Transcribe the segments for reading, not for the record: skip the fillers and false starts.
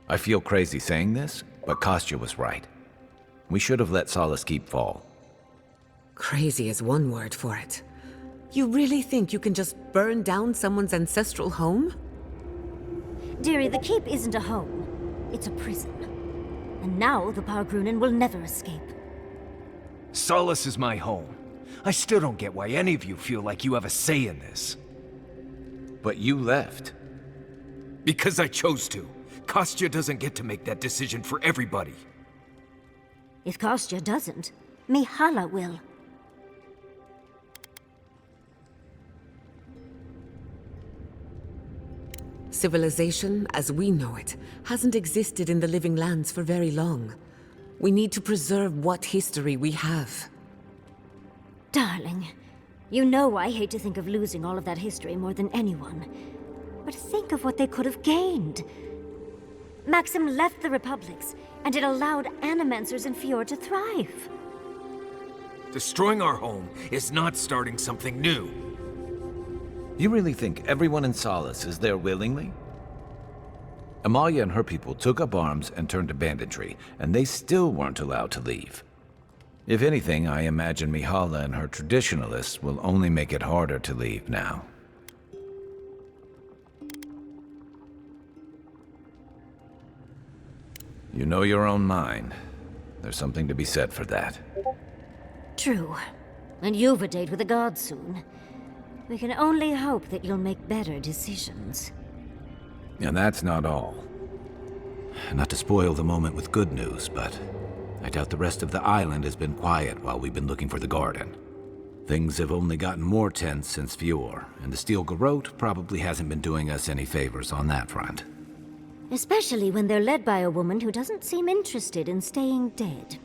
I feel crazy saying this, but Kostya was right. We should have let Solace Keep fall. Crazy is one word for it. You really think you can just burn down someone's ancestral home? Dearie, the Keep isn't a home. It's a prison. And now the Pargrunen will never escape. Solace is my home. I still don't get why any of you feel like you have a say in this. But you left. Because I chose to. Kostya doesn't get to make that decision for everybody. If Kostya doesn't, Mihala will. Civilization, as we know it, hasn't existed in the Living Lands for very long. We need to preserve what history we have. Darling, you know I hate to think of losing all of that history more than anyone. But think of what they could have gained. Maxim left the Republics, and it allowed animancers in Fjord to thrive. Destroying our home is not starting something new. You really think everyone in Solace is there willingly? Amalia and her people took up arms and turned to banditry, and they still weren't allowed to leave. If anything, I imagine Mihala and her traditionalists will only make it harder to leave now. You know your own mind. There's something to be said for that. True. And you've a date with the gods soon. We can only hope that you'll make better decisions. And that's not all. Not to spoil the moment with good news, but I doubt the rest of the island has been quiet while we've been looking for the garden. Things have only gotten more tense since Fjord, and the Steel Garrote probably hasn't been doing us any favors on that front. Especially when they're led by a woman who doesn't seem interested in staying dead.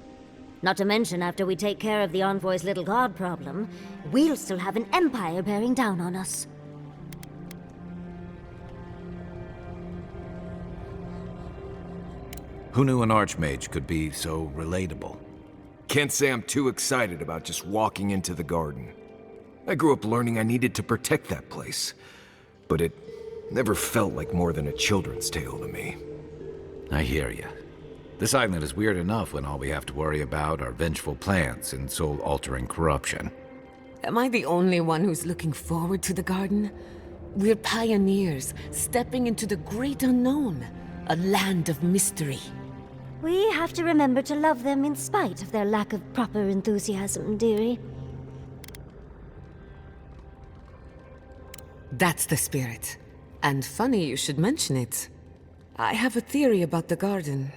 Not to mention, after we take care of the Envoy's little god problem, we'll still have an empire bearing down on us. Who knew an archmage could be so relatable? Can't say I'm too excited about just walking into the garden. I grew up learning I needed to protect that place, but it never felt like more than a children's tale to me. I hear you. This island is weird enough when all we have to worry about are vengeful plans and soul-altering corruption. Am I the only one who's looking forward to the garden? We're pioneers, stepping into the great unknown, a land of mystery. We have to remember to love them in spite of their lack of proper enthusiasm, dearie. That's the spirit. And funny you should mention it. I have a theory about the garden.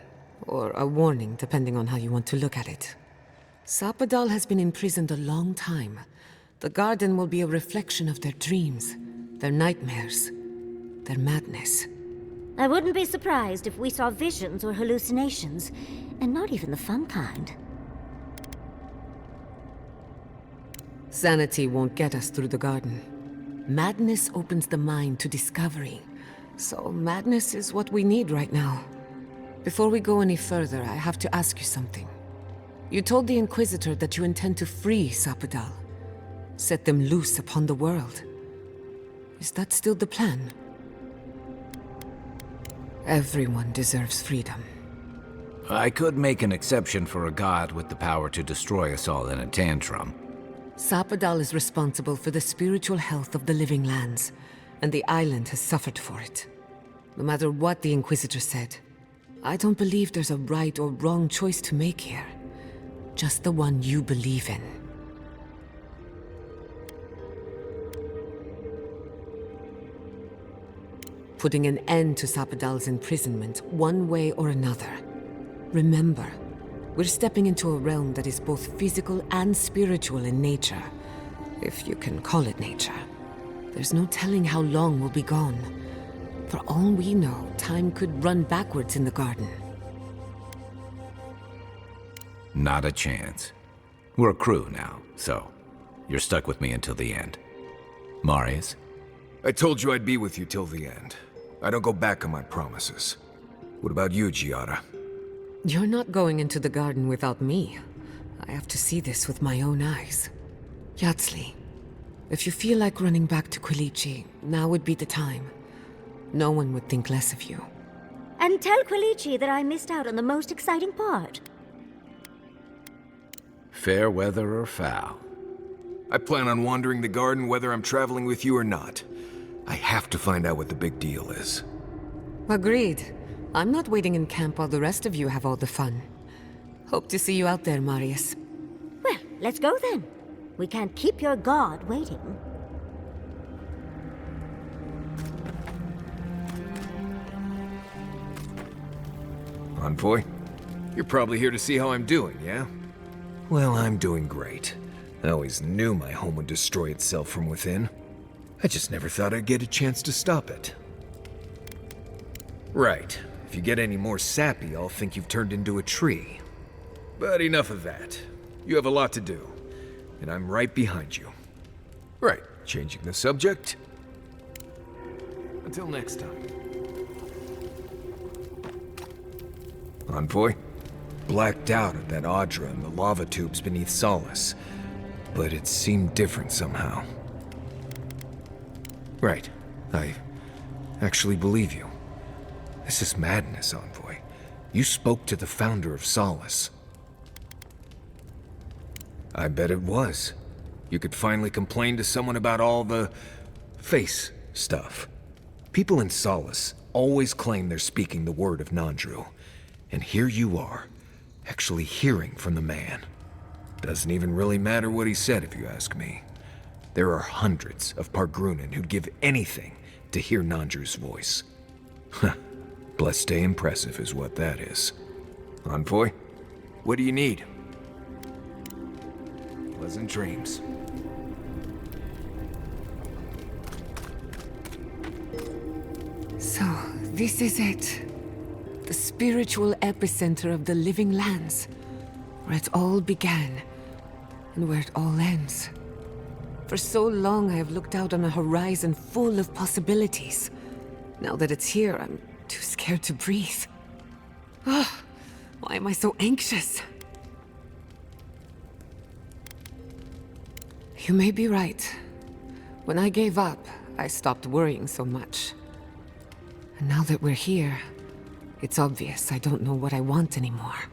Or a warning, depending on how you want to look at it. Sapadal has been imprisoned a long time. The garden will be a reflection of their dreams, their nightmares, their madness. I wouldn't be surprised if we saw visions or hallucinations, and not even the fun kind. Sanity won't get us through the garden. Madness opens the mind to discovery. So madness is what we need right now. Before we go any further, I have to ask you something. You told the Inquisitor that you intend to free Sapadal. Set them loose upon the world. Is that still the plan? Everyone deserves freedom. I could make an exception for a god with the power to destroy us all in a tantrum. Sapadal is responsible for the spiritual health of the Living Lands, and the island has suffered for it. No matter what the Inquisitor said, I don't believe there's a right or wrong choice to make here. Just the one you believe in. Putting an end to Sapadal's imprisonment, one way or another. Remember, we're stepping into a realm that is both physical and spiritual in nature. If you can call it nature. There's no telling how long we'll be gone. For all we know, time could run backwards in the garden. Not a chance. We're a crew now, so you're stuck with me until the end. Marius? I told you I'd be with you till the end. I don't go back on my promises. What about you, Giada? You're not going into the garden without me. I have to see this with my own eyes. Yatsli, if you feel like running back to Quilichi, now would be the time. No one would think less of you. And tell Quilici that I missed out on the most exciting part. Fair weather or foul. I plan on wandering the garden whether I'm traveling with you or not. I have to find out what the big deal is. Agreed. I'm not waiting in camp while the rest of you have all the fun. Hope to see you out there, Marius. Well, let's go then. We can't keep your god waiting. Envoy, you're probably here to see how I'm doing, yeah? Well, I'm doing great. I always knew my home would destroy itself from within. I just never thought I'd get a chance to stop it. Right. If you get any more sappy, I'll think you've turned into a tree. But enough of that. You have a lot to do, and I'm right behind you. Right, changing the subject. Until next time. Envoy? Blacked out at that Audra and the lava tubes beneath Solace, but it seemed different somehow. Right. I actually believe you. This is madness, Envoy. You spoke to the founder of Solace. I bet it was. You could finally complain to someone about all the face stuff. People in Solace always claim they're speaking the word of Nandru. And here you are, actually hearing from the man. Doesn't even really matter what he said if you ask me. There are hundreds of Pargrunen who'd give anything to hear Nandru's voice. Blessed day impressive is what that is. Envoy, what do you need? Pleasant dreams. So, this is it. The spiritual epicenter of the living lands. Where it all began, and where it all ends. For so long I have looked out on a horizon full of possibilities. Now that it's here, I'm too scared to breathe. Why am I so anxious? You may be right. When I gave up, I stopped worrying so much. And now that we're here, it's obvious I don't know what I want anymore.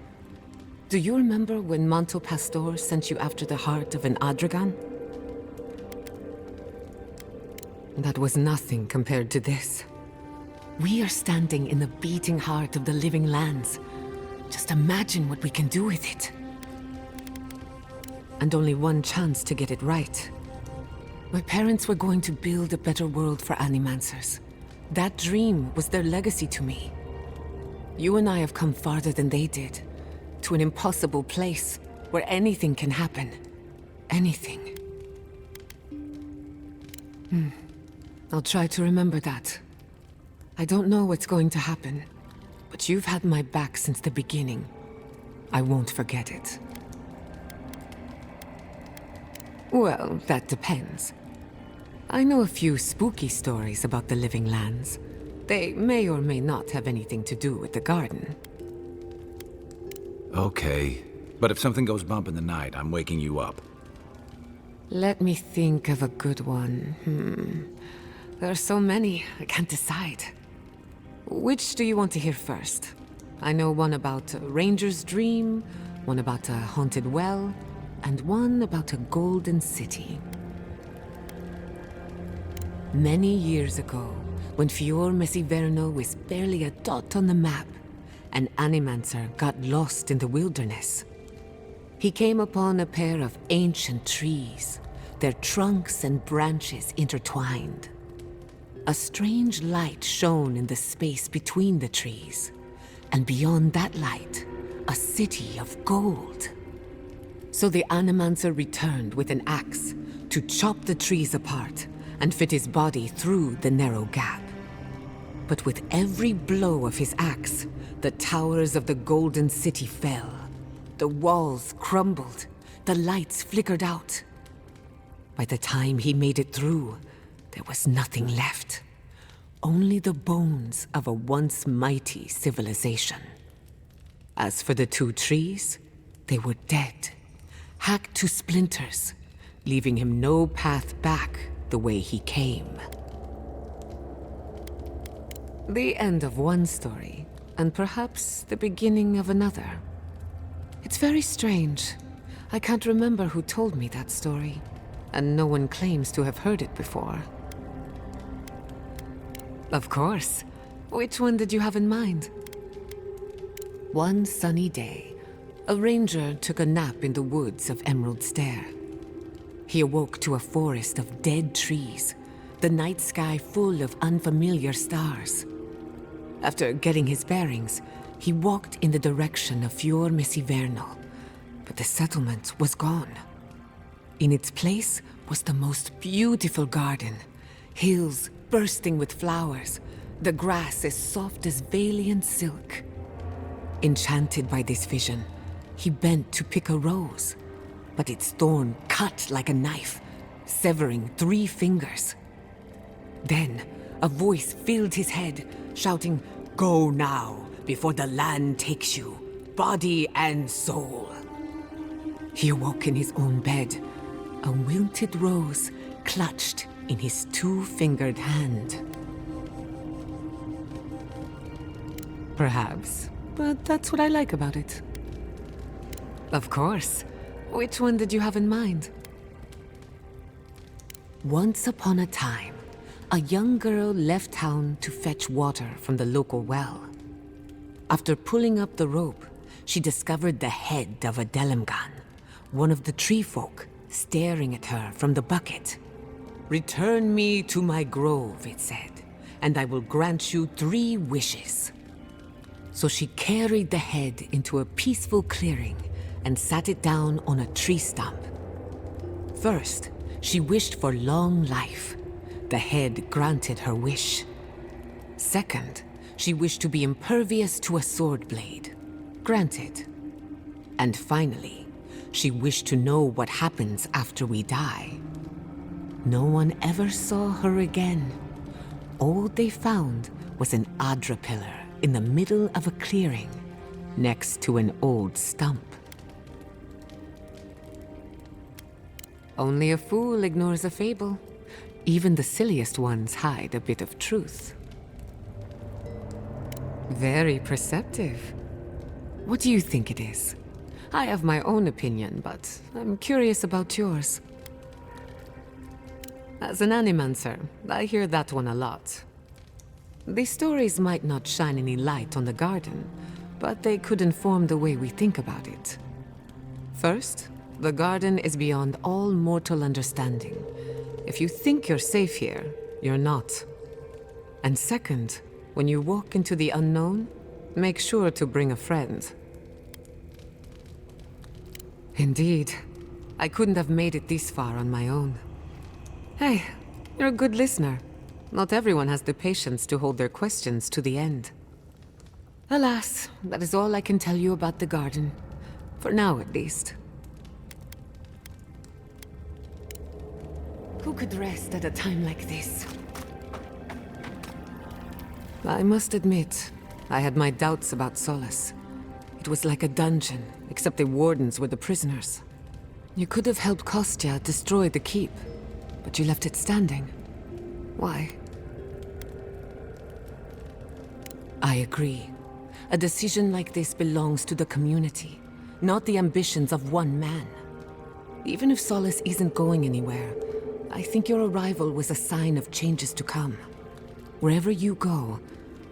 Do you remember when Manto Pastor sent you after the heart of an Adragan? That was nothing compared to this. We are standing in the beating heart of the living lands. Just imagine what we can do with it. And only one chance to get it right. My parents were going to build a better world for Animancers. That dream was their legacy to me. You and I have come farther than they did. To an impossible place where anything can happen. Anything. I'll try to remember that. I don't know what's going to happen, but you've had my back since the beginning. I won't forget it. Well, that depends. I know a few spooky stories about the living lands. They may or may not have anything to do with the garden. Okay, but if something goes bump in the night, I'm waking you up. Let me think of a good one. There are so many, I can't decide. Which do you want to hear first? I know one about a ranger's dream, one about a haunted well, and one about a golden city. Many years ago, when Fior Mesiverno was barely a dot on the map, an Animancer got lost in the wilderness. He came upon a pair of ancient trees, their trunks and branches intertwined. A strange light shone in the space between the trees, and beyond that light, a city of gold. So the Animancer returned with an axe to chop the trees apart and fit his body through the narrow gap. But with every blow of his axe, the towers of the Golden City fell. The walls crumbled, the lights flickered out. By the time he made it through, there was nothing left. Only the bones of a once mighty civilization. As for the two trees, they were dead, hacked to splinters, leaving him no path back the way he came. The end of one story. and perhaps the beginning of another. It's very strange. I can't remember who told me that story, and no one claims to have heard it before. Of course. Which one did you have in mind? One sunny day, a ranger took a nap in the woods of Emerald Stair. He awoke to a forest of dead trees, the night sky full of unfamiliar stars. After getting his bearings, he walked in the direction of Fior Messivernal, but the settlement was gone. In its place was the most beautiful garden, hills bursting with flowers, the grass as soft as Valiant silk. Enchanted by this vision, he bent to pick a rose, but its thorn cut like a knife, severing 3 fingers. Then, a voice filled his head, shouting, "Go now, before the land takes you, body and soul." He awoke in his own bed, a wilted rose clutched in his 2-fingered hand. Perhaps, but that's what I like about it. Of course. Which one did you have in mind? Once upon a time, a young girl left town to fetch water from the local well. After pulling up the rope, she discovered the head of a Delimgan, one of the tree folk, staring at her from the bucket. "Return me to my grove," it said, "and I will grant you 3 wishes." So she carried the head into a peaceful clearing and sat it down on a tree stump. First, she wished for long life. The head granted her wish. Second, she wished to be impervious to a sword blade. Granted. And finally, she wished to know what happens after we die. No one ever saw her again. All they found was an Adra pillar in the middle of a clearing, next to an old stump. Only a fool ignores a fable. Even the silliest ones hide a bit of truth. Very perceptive. What do you think it is? I have my own opinion, but I'm curious about yours. As an animancer, I hear that one a lot. These stories might not shine any light on the garden, but they could inform the way we think about it. First, the garden is beyond all mortal understanding. If you think you're safe here, you're not. And second, when you walk into the unknown, make sure to bring a friend. Indeed. I couldn't have made it this far on my own. Hey, you're a good listener. Not everyone has the patience to hold their questions to the end. Alas, that is all I can tell you about the garden. For now, at least. Who could rest at a time like this? I must admit, I had my doubts about Solace. It was like a dungeon, except the wardens were the prisoners. You could have helped Kostya destroy the keep, but you left it standing. Why? I agree. A decision like this belongs to the community, not the ambitions of one man. Even if Solace isn't going anywhere, I think your arrival was a sign of changes to come. Wherever you go,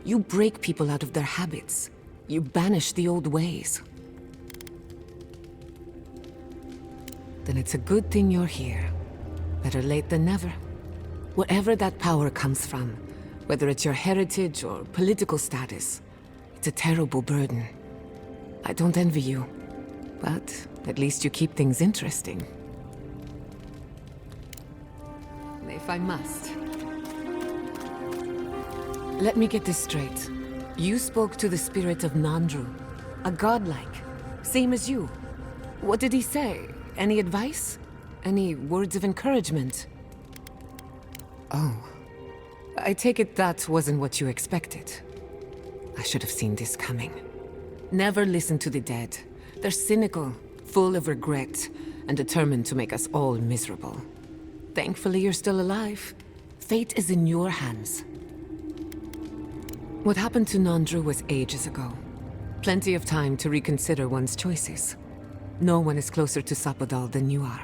you break people out of their habits. You banish the old ways. Then it's a good thing you're here. Better late than never. Wherever that power comes from, whether it's your heritage or political status, it's a terrible burden. I don't envy you, but at least you keep things interesting. If I must. Let me get this straight. You spoke to the spirit of Nandru, a godlike, same as you. What did he say? Any advice? Any words of encouragement? Oh. I take it that wasn't what you expected. I should have seen this coming. Never listen to the dead. They're cynical, full of regret, and determined to make us all miserable. Thankfully, you're still alive. Fate is in your hands. What happened to Nandru was ages ago. Plenty of time to reconsider one's choices. No one is closer to Sapodal than you are.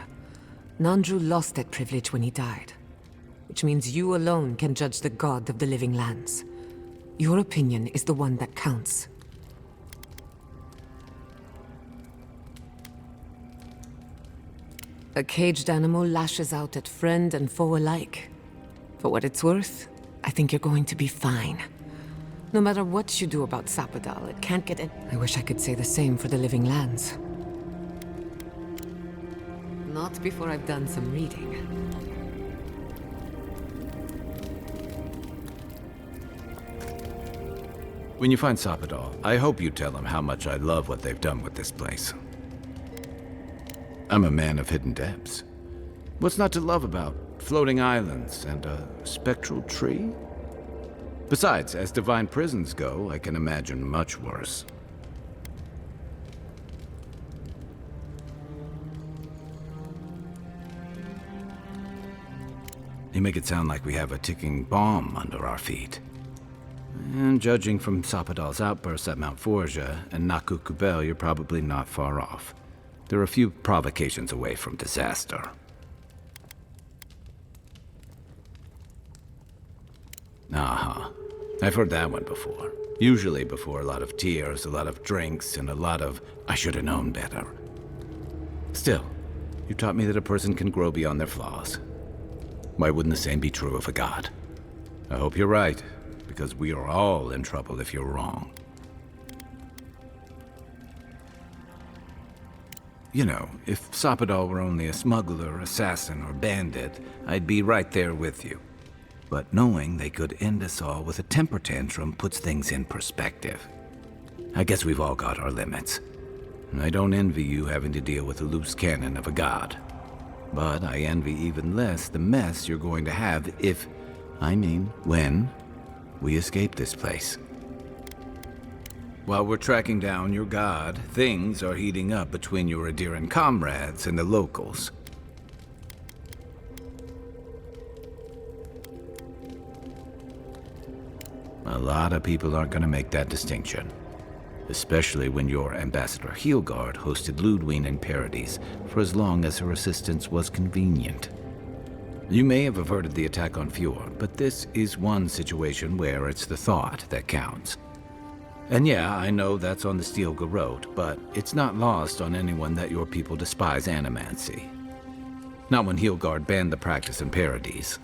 Nandru lost that privilege when he died, which means you alone can judge the god of the living lands. Your opinion is the one that counts. A caged animal lashes out at friend and foe alike. For what it's worth, I think you're going to be fine. No matter what you do about Sapodal, it can't get in. I wish I could say the same for the living lands. Not before I've done some reading. When you find Sapodal, I hope you tell him how much I love what they've done with this place. I'm a man of hidden depths. What's not to love about floating islands and a spectral tree? Besides, as divine prisons go, I can imagine much worse. You make it sound like we have a ticking bomb under our feet. And judging from Sapodal's outbursts at Mount Forja and Naku Kubel, you're probably not far off. There are a few provocations away from disaster. Uh-huh. I've heard that one before. Usually before a lot of tears, a lot of drinks, and a lot of, I should have known better. Still, you taught me that a person can grow beyond their flaws. Why wouldn't the same be true of a god? I hope you're right, because we are all in trouble if you're wrong. You know, if Sapodal were only a smuggler, assassin, or bandit, I'd be right there with you. But knowing they could end us all with a temper tantrum puts things in perspective. I guess we've all got our limits. And I don't envy you having to deal with a loose cannon of a god. But I envy even less the mess you're going to have if, when, we escape this place. While we're tracking down your god, things are heating up between your Adiran comrades and the locals. A lot of people aren't going to make that distinction. Especially when your Ambassador Heelguard hosted Ludwine in Paradis for as long as her assistance was convenient. You may have averted the attack on Fjord, but this is one situation where it's the thought that counts. And yeah, I know that's on the Steel Garrote, but it's not lost on anyone that your people despise animancy. Not when Heelguard banned the practice in Paradis.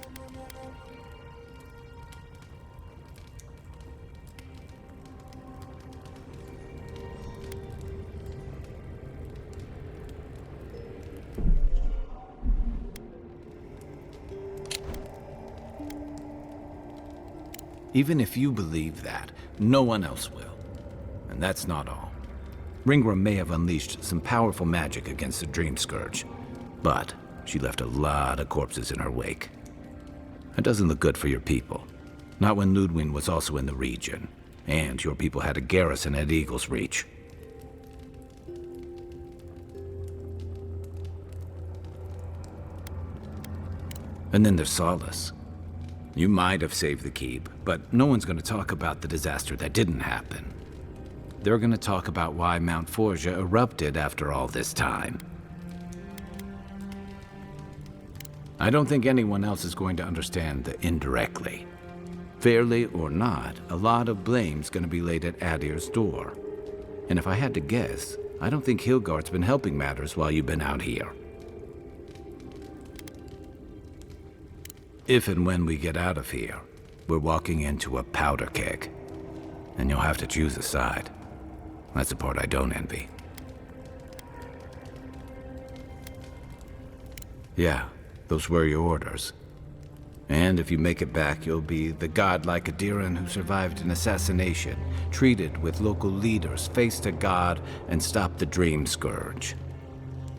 Even if you believe that, no one else will. And that's not all. Ringra may have unleashed some powerful magic against the Dream Scourge, but she left a lot of corpses in her wake. That doesn't look good for your people. Not when Ludwine was also in the region, and your people had a garrison at Eagle's Reach. And then there's Solace. You might have saved the keep, but no one's going to talk about the disaster that didn't happen. They're going to talk about why Mount Forja erupted after all this time. I don't think anyone else is going to understand the indirectly. Fairly or not, a lot of blame's going to be laid at Adir's door. And if I had to guess, I don't think Heelguard's been helping matters while you've been out here. If and when we get out of here, we're walking into a powder keg. And you'll have to choose a side. That's the part I don't envy. Yeah, those were your orders. And if you make it back, you'll be the godlike Adiran who survived an assassination, treated with local leaders, faced a god, and stopped the Dream Scourge.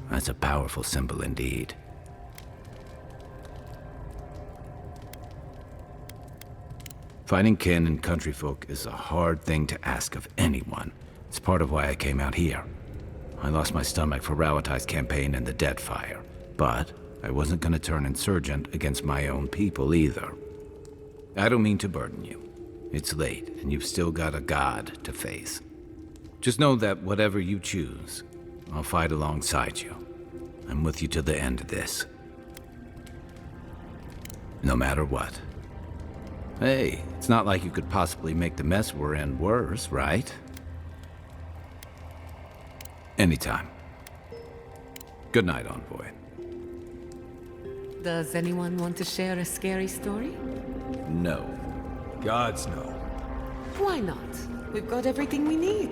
That's a powerful symbol indeed. Finding kin and countryfolk is a hard thing to ask of anyone. It's part of why I came out here. I lost my stomach for Rauatai's campaign and the Deadfire, but I wasn't going to turn insurgent against my own people either. I don't mean to burden you. It's late, and you've still got a god to face. Just know that whatever you choose, I'll fight alongside you. I'm with you to the end of this. No matter what. Hey, it's not like you could possibly make the mess we're in worse, right? Anytime. Good night, Envoy. Does anyone want to share a scary story? No. Gods no. Why not? We've got everything we need.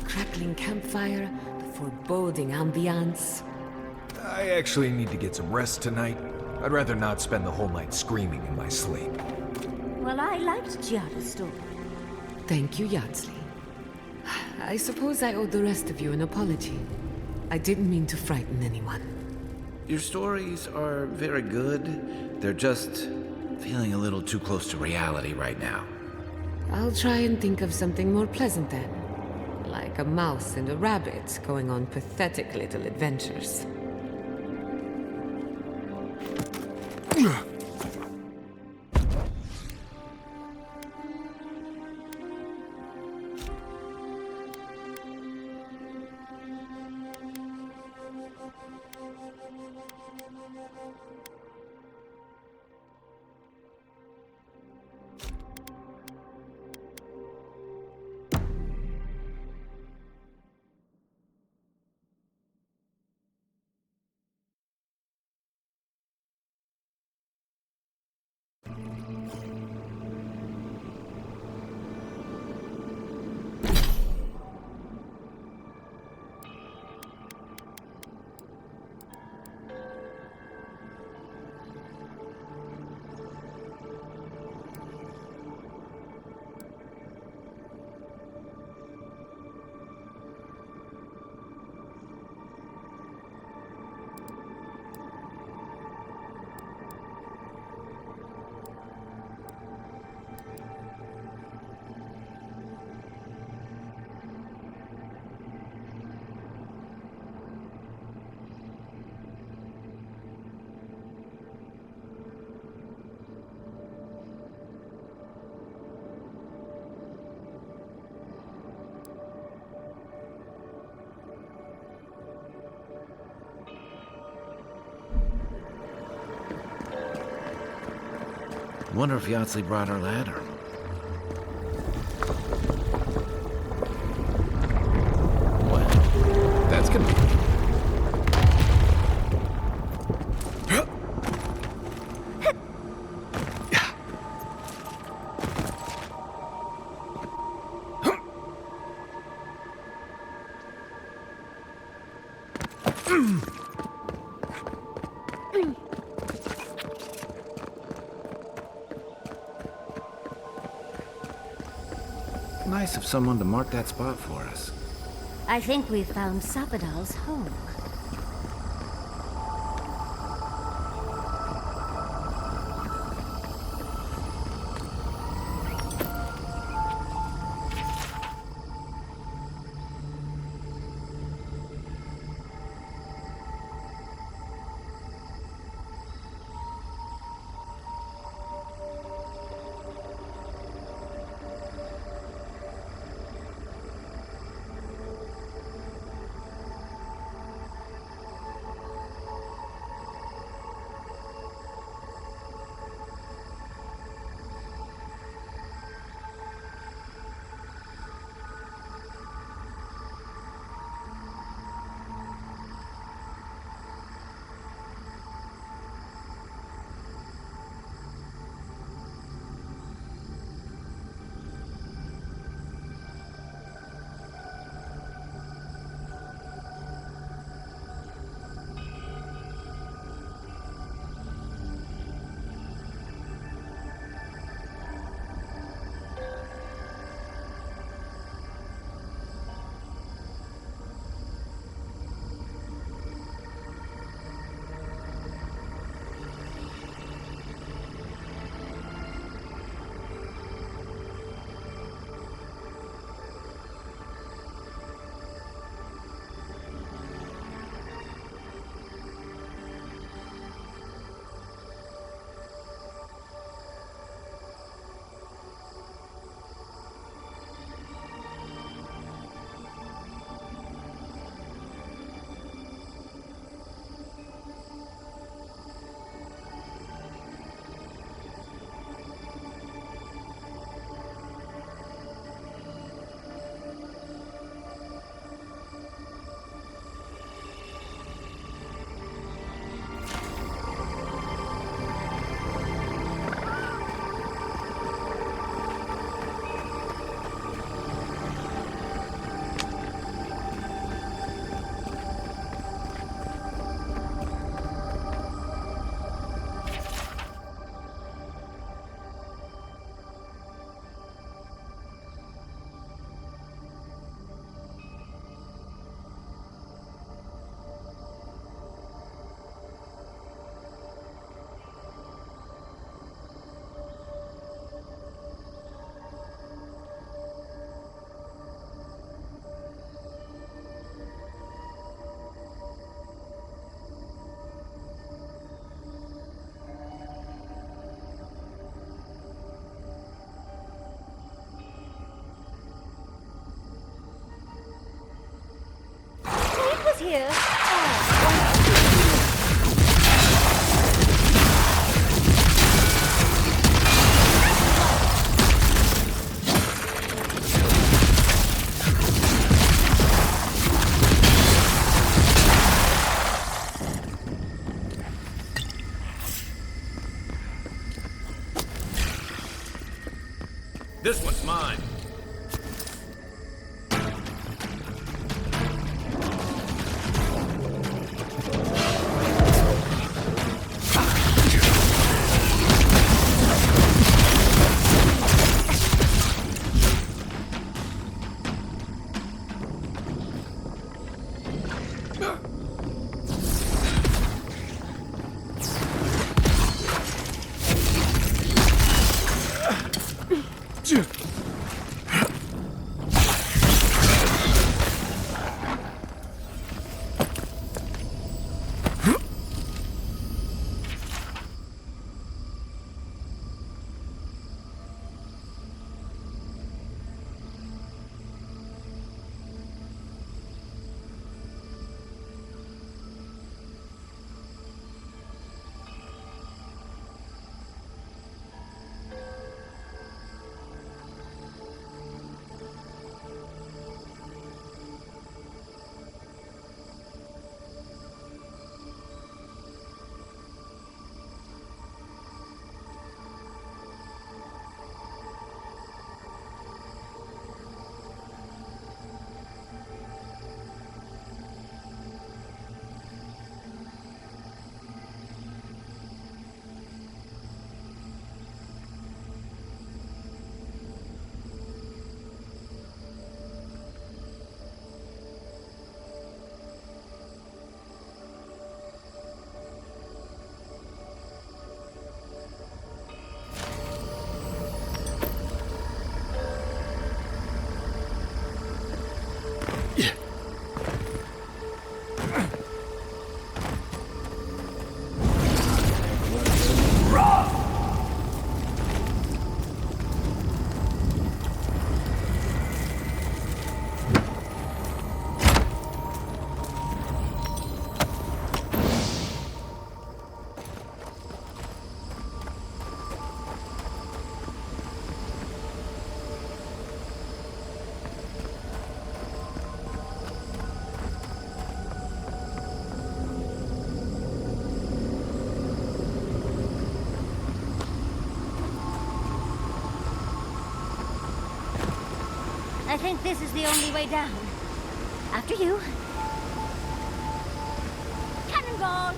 Crackling campfire, the foreboding ambiance. I actually need to get some rest tonight. I'd rather not spend the whole night screaming in my sleep. Well, I liked Giada's story. Thank you, Yardsley. I suppose I owe the rest of you an apology. I didn't mean to frighten anyone. Your stories are very good. They're just feeling a little too close to reality right now. I'll try and think of something more pleasant then. Like a mouse and a rabbit going on pathetic little adventures. Wonder if Yahtzee brought our ladder. Well, that's convenient. Nice of someone to mark that spot for us. I think we've found Sapadal's home. Here. This one's mine. I think this is the only way down. After you. Cannonball!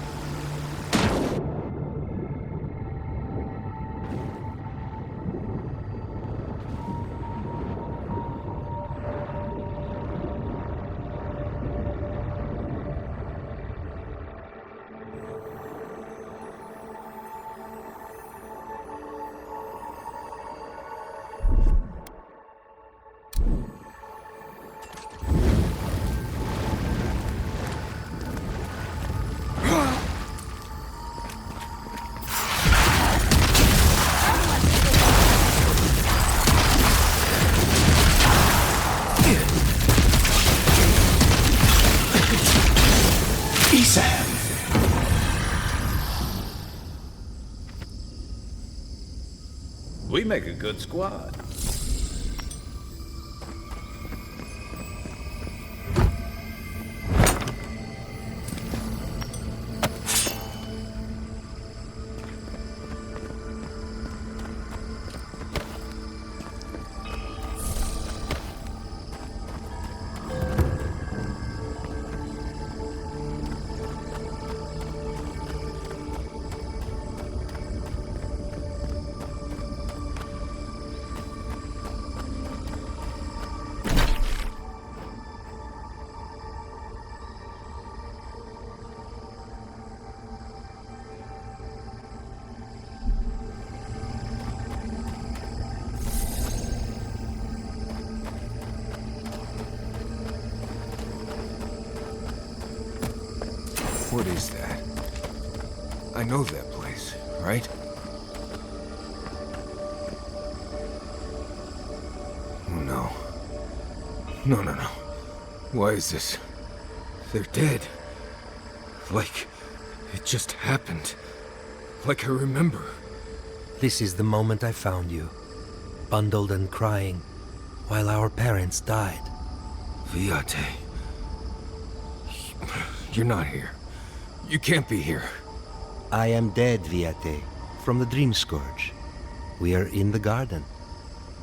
We make a good squad. What is that? I know that place, right? Oh no. No. Why is this? They're dead. Like, it just happened. Like I remember. This is the moment I found you, bundled and crying, while our parents died. Viate. You're not here. You can't be here. I am dead, Viate, from the Dream Scourge. We are in the garden.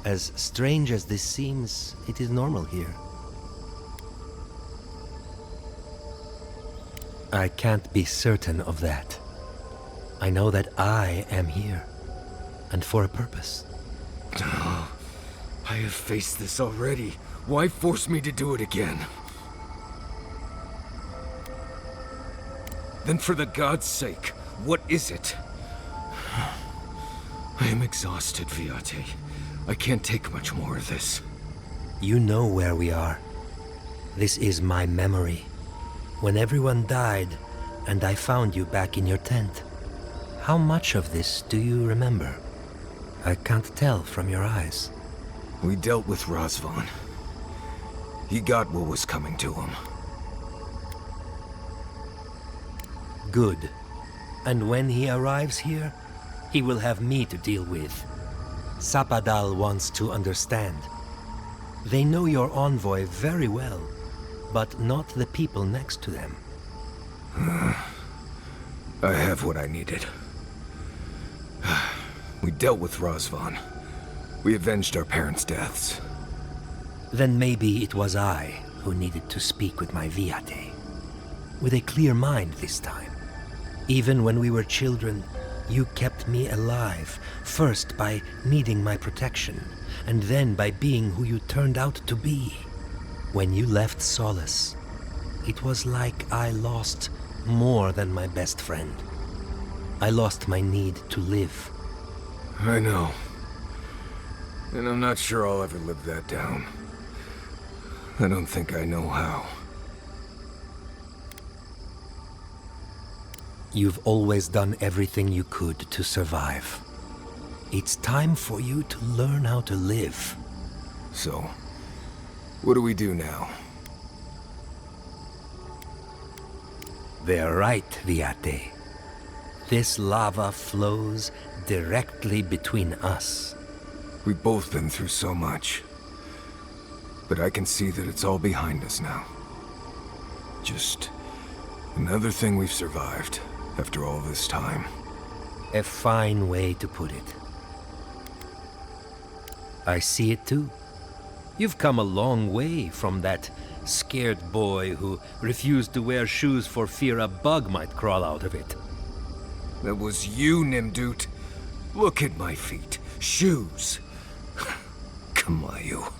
As strange as this seems, it is normal here. I can't be certain of that. I know that I am here, and for a purpose. I have faced this already. Why force me to do it again? Then for the god's sake, what is it? I am exhausted, Viate. I can't take much more of this. You know where we are. This is my memory. When everyone died, and I found you back in your tent. How much of this do you remember? I can't tell from your eyes. We dealt with Razvan. He got what was coming to him. Good. And when he arrives here, he will have me to deal with. Sapadal wants to understand. They know your envoy very well, but not the people next to them. I have what I needed. We dealt with Razvan. We avenged our parents' deaths. Then maybe it was I who needed to speak with my Viate. With a clear mind this time. Even when we were children, you kept me alive, first by needing my protection, and then by being who you turned out to be. When you left Solace, it was like I lost more than my best friend. I lost my need to live. I know. And I'm not sure I'll ever live that down. I don't think I know how. You've always done everything you could to survive. It's time for you to learn how to live. So, what do we do now? They're right, Viate. This lava flows directly between us. We've both been through so much. But I can see that it's all behind us now. Just another thing we've survived after all this time. A fine way to put it. I see it too. You've come a long way from that scared boy who refused to wear shoes for fear a bug might crawl out of it. That was you, Nimdut. Look at my feet. Shoes. Kamayu.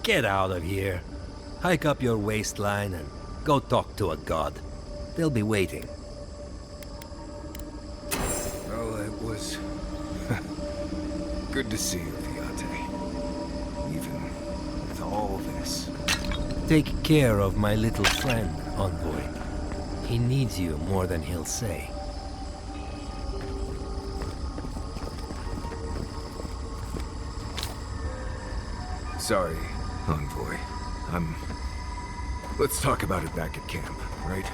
Get out of here. Hike up your waistline and go talk to a god. They'll be waiting. Well, it was good to see you, Viate. Even with all this. Take care of my little friend, Envoy. He needs you more than he'll say. Sorry, Envoy. Let's talk about it back at camp, right?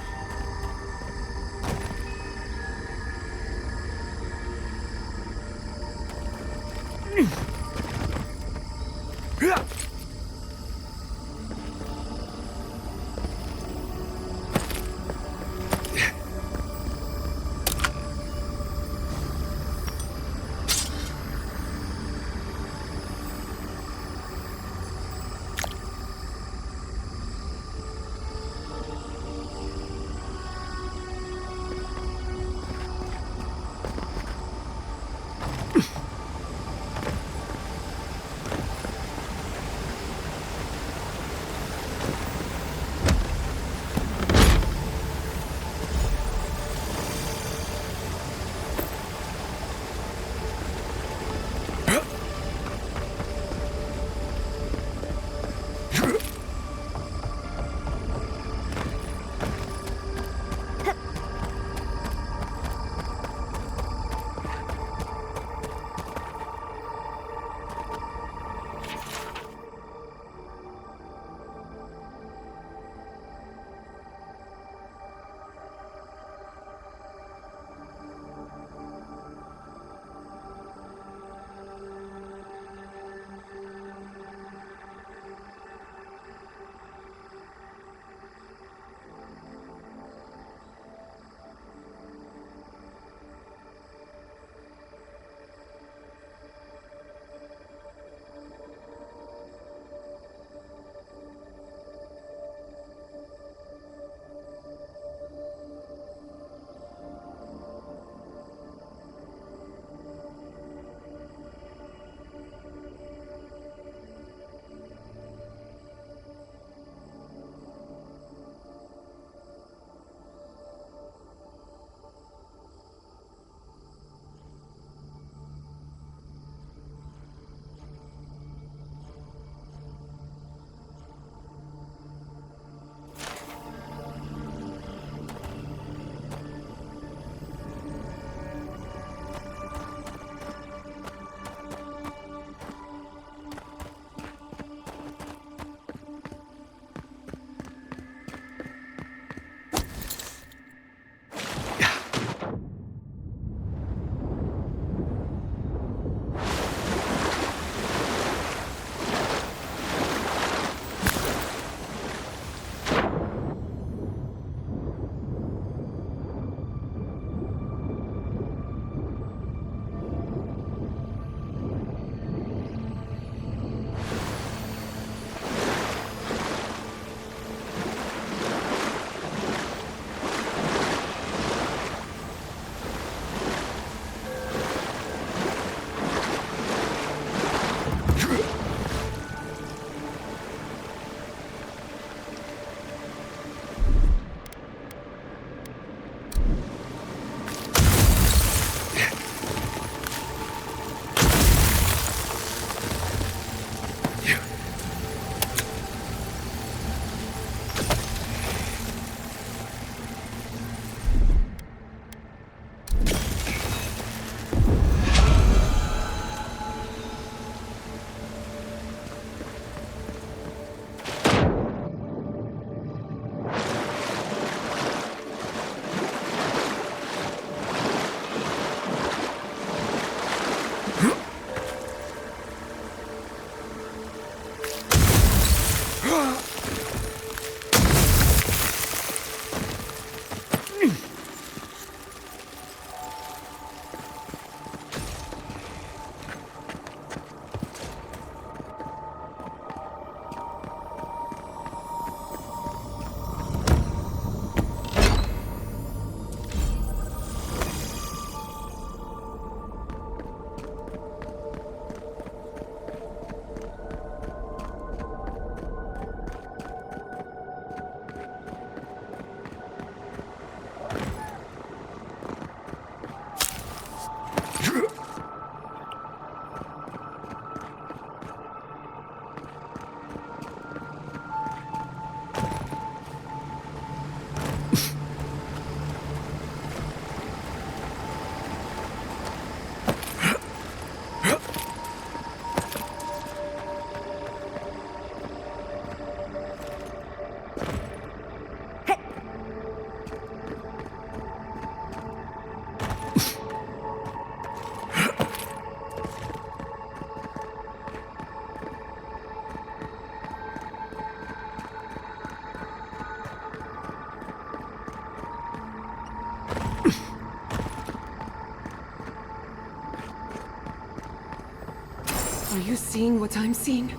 Are you seeing what I'm seeing?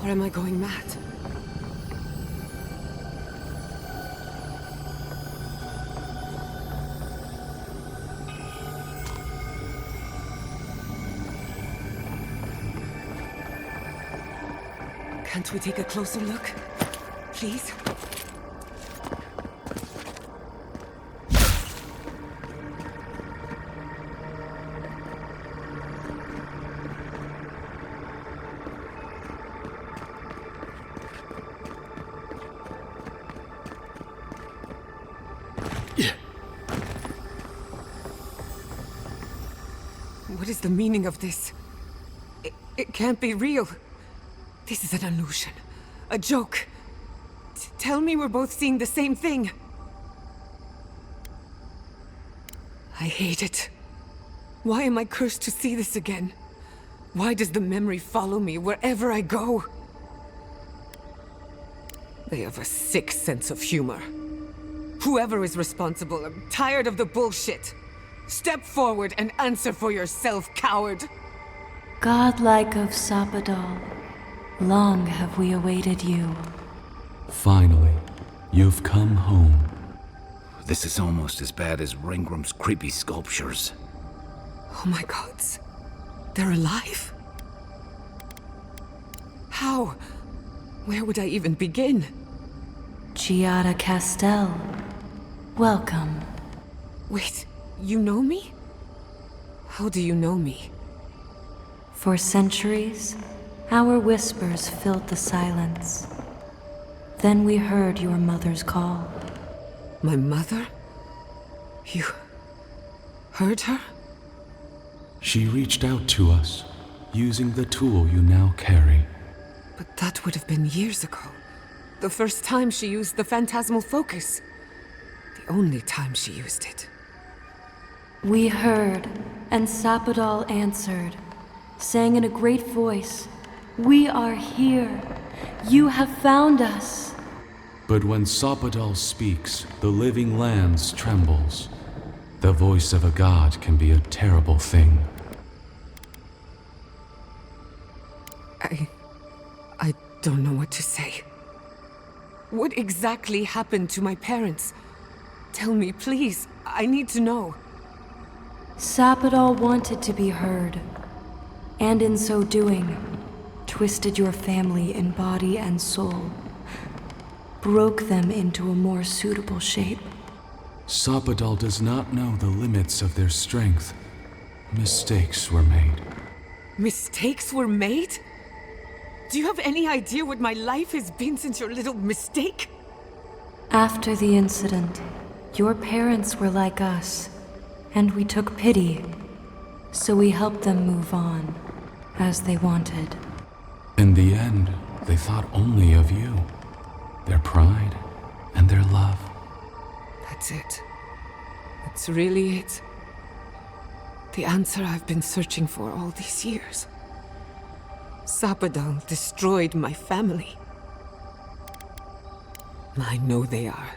Or am I going mad? Can't we take a closer look? Please? What is the meaning of this? It can't be real. This is an illusion. A joke. Tell me we're both seeing the same thing. I hate it. Why am I cursed to see this again? Why does the memory follow me wherever I go? They have a sick sense of humor. Whoever is responsible, I'm tired of the bullshit. Step forward and answer for yourself, coward! Godlike of Sapadal, long have we awaited you. Finally, you've come home. This is almost as bad as Ringram's creepy sculptures. Oh my gods. They're alive? How? Where would I even begin? Giada Castel, welcome. Wait, you know me? How do you know me? For centuries, our whispers filled the silence. Then we heard your mother's call. My mother? You... heard her? She reached out to us, using the tool you now carry. But that would have been years ago. The first time she used the phantasmal focus. The only time she used it. We heard, and Sapadal answered, saying in a great voice, "We are here. You have found us." But when Sapadal speaks, the living lands trembles. The voice of a god can be a terrible thing. I don't know what to say. What exactly happened to my parents? Tell me, please. I need to know. Sapadal wanted to be heard, and in so doing, twisted your family in body and soul, broke them into a more suitable shape. Sapadal does not know the limits of their strength. Mistakes were made. Mistakes were made? Do you have any idea what my life has been since your little mistake? After the incident, your parents were like us, and we took pity, so we helped them move on, as they wanted. In the end, they thought only of you, their pride, and their love. That's it. That's really it. The answer I've been searching for all these years. Sapadal destroyed my family. I know they are.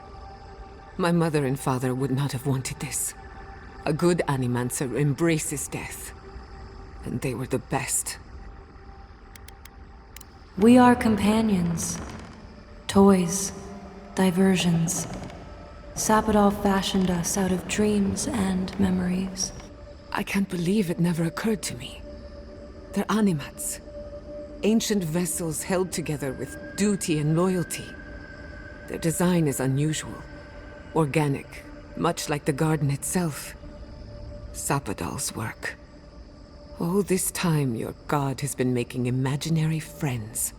My mother and father would not have wanted this. A good animancer embraces death. And they were the best. We are companions. Toys. Diversions. Sapodal fashioned us out of dreams and memories. I can't believe it never occurred to me. They're animats. Ancient vessels held together with duty and loyalty. Their design is unusual. Organic, much like the garden itself. Sapodal's work. All this time, your god has been making imaginary friends.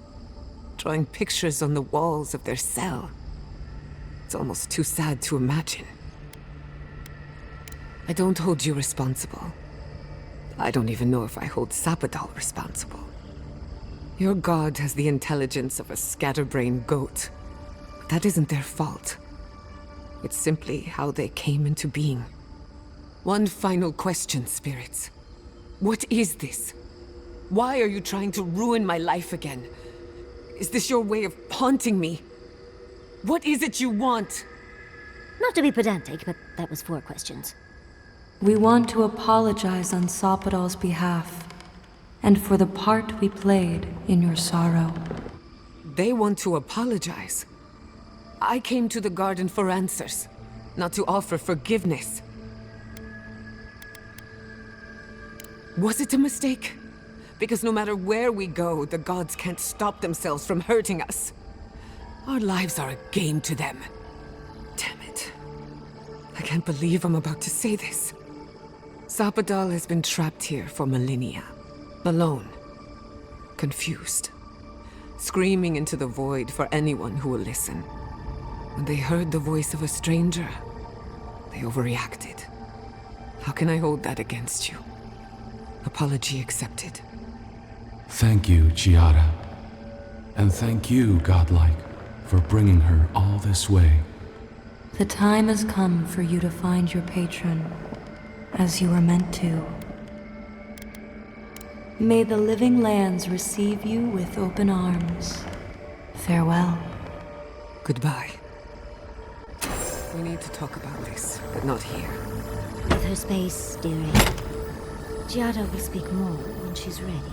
Drawing pictures on the walls of their cell. It's almost too sad to imagine. I don't hold you responsible. I don't even know if I hold Sapodal responsible. Your god has the intelligence of a scatterbrained goat. But that isn't their fault. It's simply how they came into being. One final question, spirits. What is this? Why are you trying to ruin my life again? Is this your way of haunting me? What is it you want? Not to be pedantic, but that was 4 questions. We want to apologize on Sapodal's behalf, and for the part we played in your sorrow. They want to apologize. I came to the garden for answers, not to offer forgiveness. Was it a mistake? Because no matter where we go, the gods can't stop themselves from hurting us. Our lives are a game to them. Damn it. I can't believe I'm about to say this. Sapodal has been trapped here for millennia. Alone. Confused. Screaming into the void for anyone who will listen. When they heard the voice of a stranger, they overreacted. How can I hold that against you? Apology accepted. Thank you, Chiara. And thank you, Godlike, for bringing her all this way. The time has come for you to find your patron, as you were meant to. May the living lands receive you with open arms. Farewell. Goodbye. We need to talk about this, but not here. With her space, dearie. Giada will speak more when she's ready.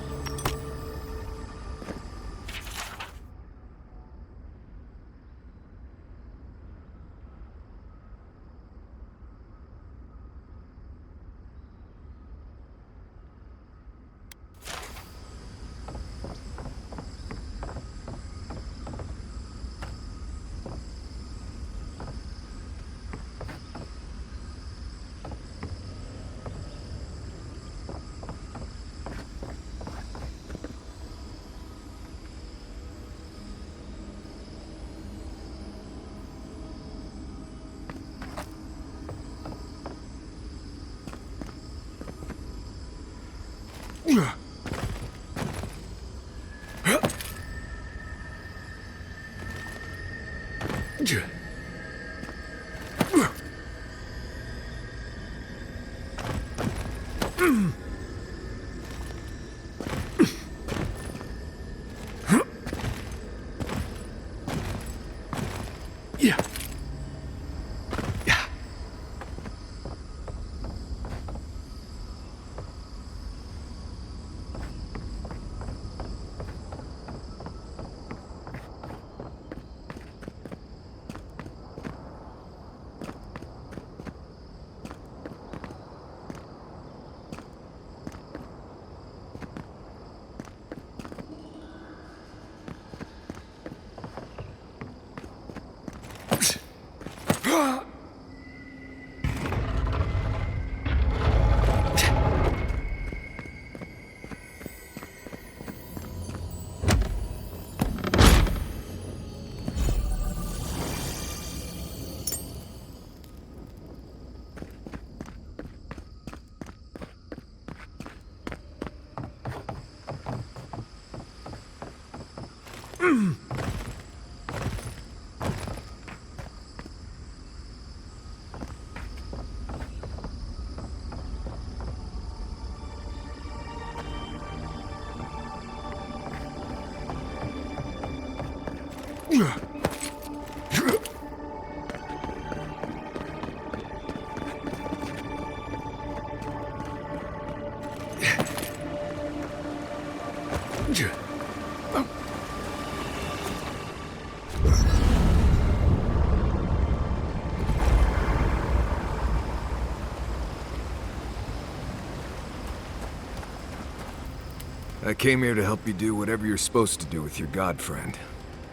came here to help you do whatever you're supposed to do with your god friend.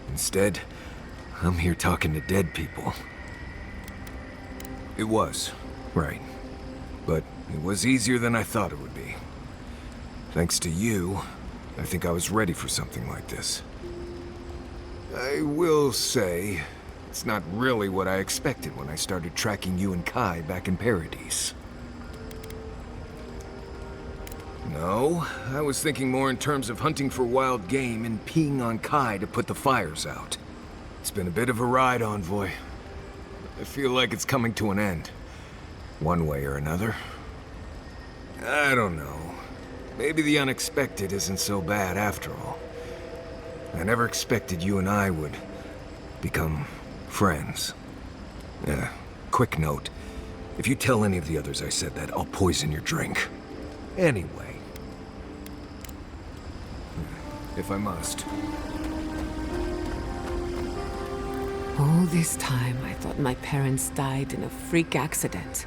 Instead, I'm here talking to dead people. It was, right. But it was easier than I thought it would be. Thanks to you, I think I was ready for something like this. I will say, it's not really what I expected when I started tracking you and Kai back in Paradise. No, I was thinking more in terms of hunting for wild game and peeing on Kai to put the fires out. It's been a bit of a ride, Envoy. I feel like it's coming to an end. One way or another. I don't know. Maybe the unexpected isn't so bad after all. I never expected you and I would become friends. Quick note. If you tell any of the others I said that, I'll poison your drink. Anyway. If I must. All this time, I thought my parents died in a freak accident.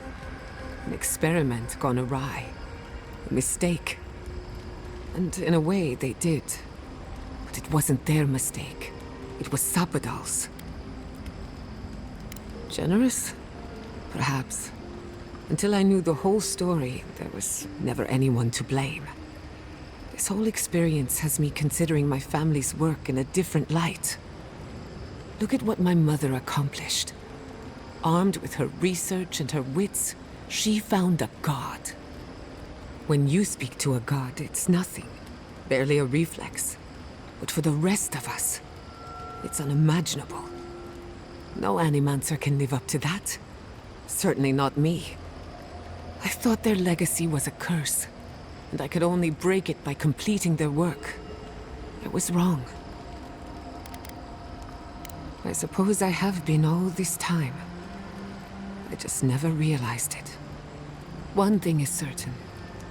An experiment gone awry. A mistake. And in a way, they did. But it wasn't their mistake. It was Sapodal's. Generous? Perhaps. Until I knew the whole story, there was never anyone to blame. This whole experience has me considering my family's work in a different light. Look at what my mother accomplished. Armed with her research and her wits, she found a god. When you speak to a god, it's nothing. Barely a reflex. But for the rest of us, it's unimaginable. No Animancer can live up to that. Certainly not me. I thought their legacy was a curse, and I could only break it by completing their work. I was wrong. I suppose I have been all this time. I just never realized it. One thing is certain.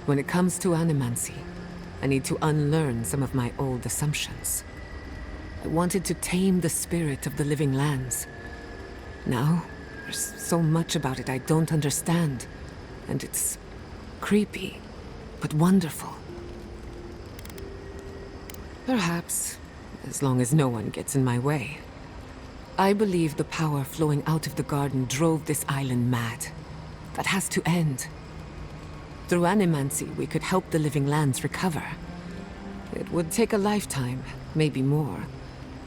When it comes to animancy, I need to unlearn some of my old assumptions. I wanted to tame the spirit of the living lands. Now, there's so much about it I don't understand, and it's creepy, but wonderful. Perhaps, as long as no one gets in my way. I believe the power flowing out of the garden drove this island mad. That has to end. Through animancy, we could help the living lands recover. It would take a lifetime, maybe more,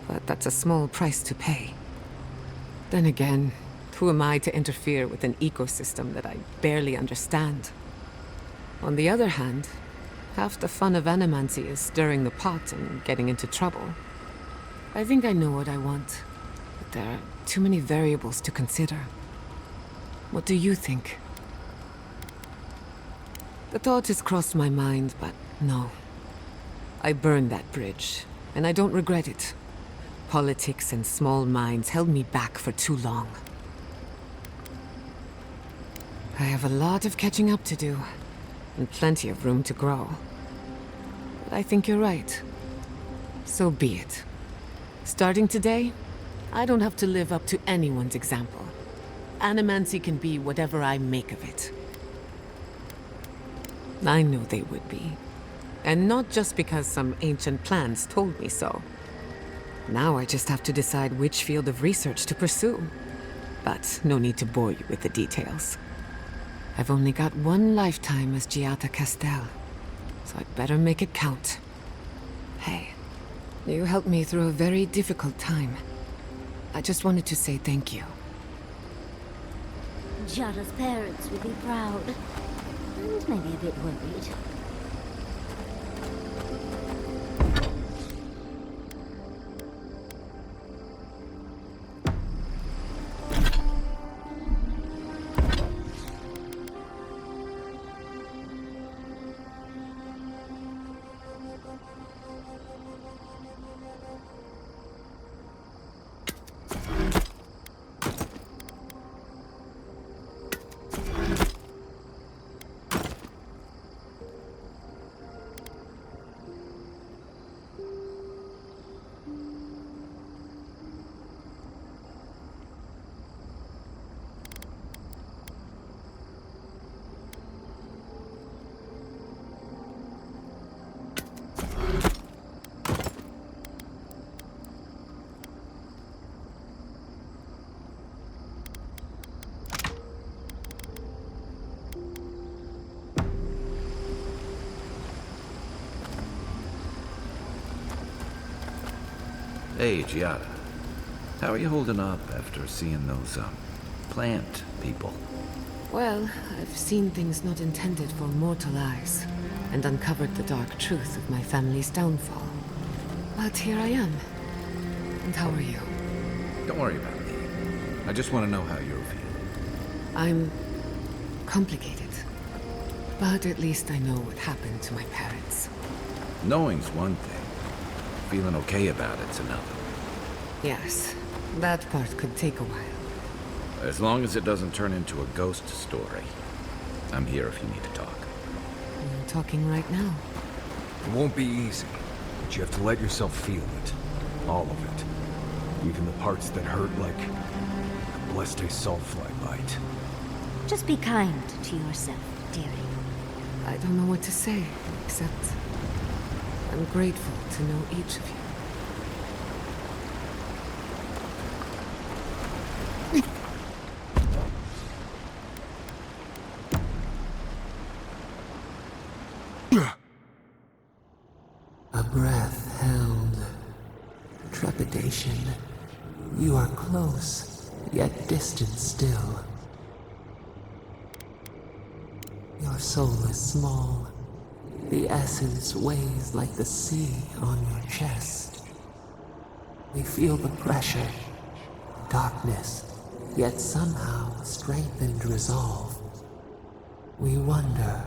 but that's a small price to pay. Then again, who am I to interfere with an ecosystem that I barely understand? On the other hand, half the fun of animancy is stirring the pot and getting into trouble. I think I know what I want, but there are too many variables to consider. What do you think? The thought has crossed my mind, but no. I burned that bridge, and I don't regret it. Politics and small minds held me back for too long. I have a lot of catching up to do, and plenty of room to grow. But I think you're right. So be it. Starting today, I don't have to live up to anyone's example. Animancy can be whatever I make of it. I knew they would be. And not just because some ancient plans told me so. Now I just have to decide which field of research to pursue. But no need to bore you with the details. I've only got one lifetime as Giata Castel, so I'd better make it count. Hey, you helped me through a very difficult time. I just wanted to say thank you. Jada's parents would be proud. And maybe a bit worried. Hey, Giada. How are you holding up after seeing those, plant people? Well, I've seen things not intended for mortal eyes, and uncovered the dark truth of my family's downfall. But here I am. And how are you? Don't worry about me. I just want to know how you're feeling. I'm complicated. But at least I know what happened to my parents. Knowing's one thing. Feeling okay about it's another. Yes, that part could take a while. As long as it doesn't turn into a ghost story. I'm here if you need to talk. I'm talking right now. It won't be easy, but you have to let yourself feel it. All of it. Even the parts that hurt like a blessed sulfite bite. Just be kind to yourself, dearie. I don't know what to say, except I'm grateful to know each of you. A breath held. Trepidation. You are close, yet distant still. Your soul is small. The essence weighs like the sea on your chest. We feel the pressure, darkness, yet somehow strengthened resolve. We wonder.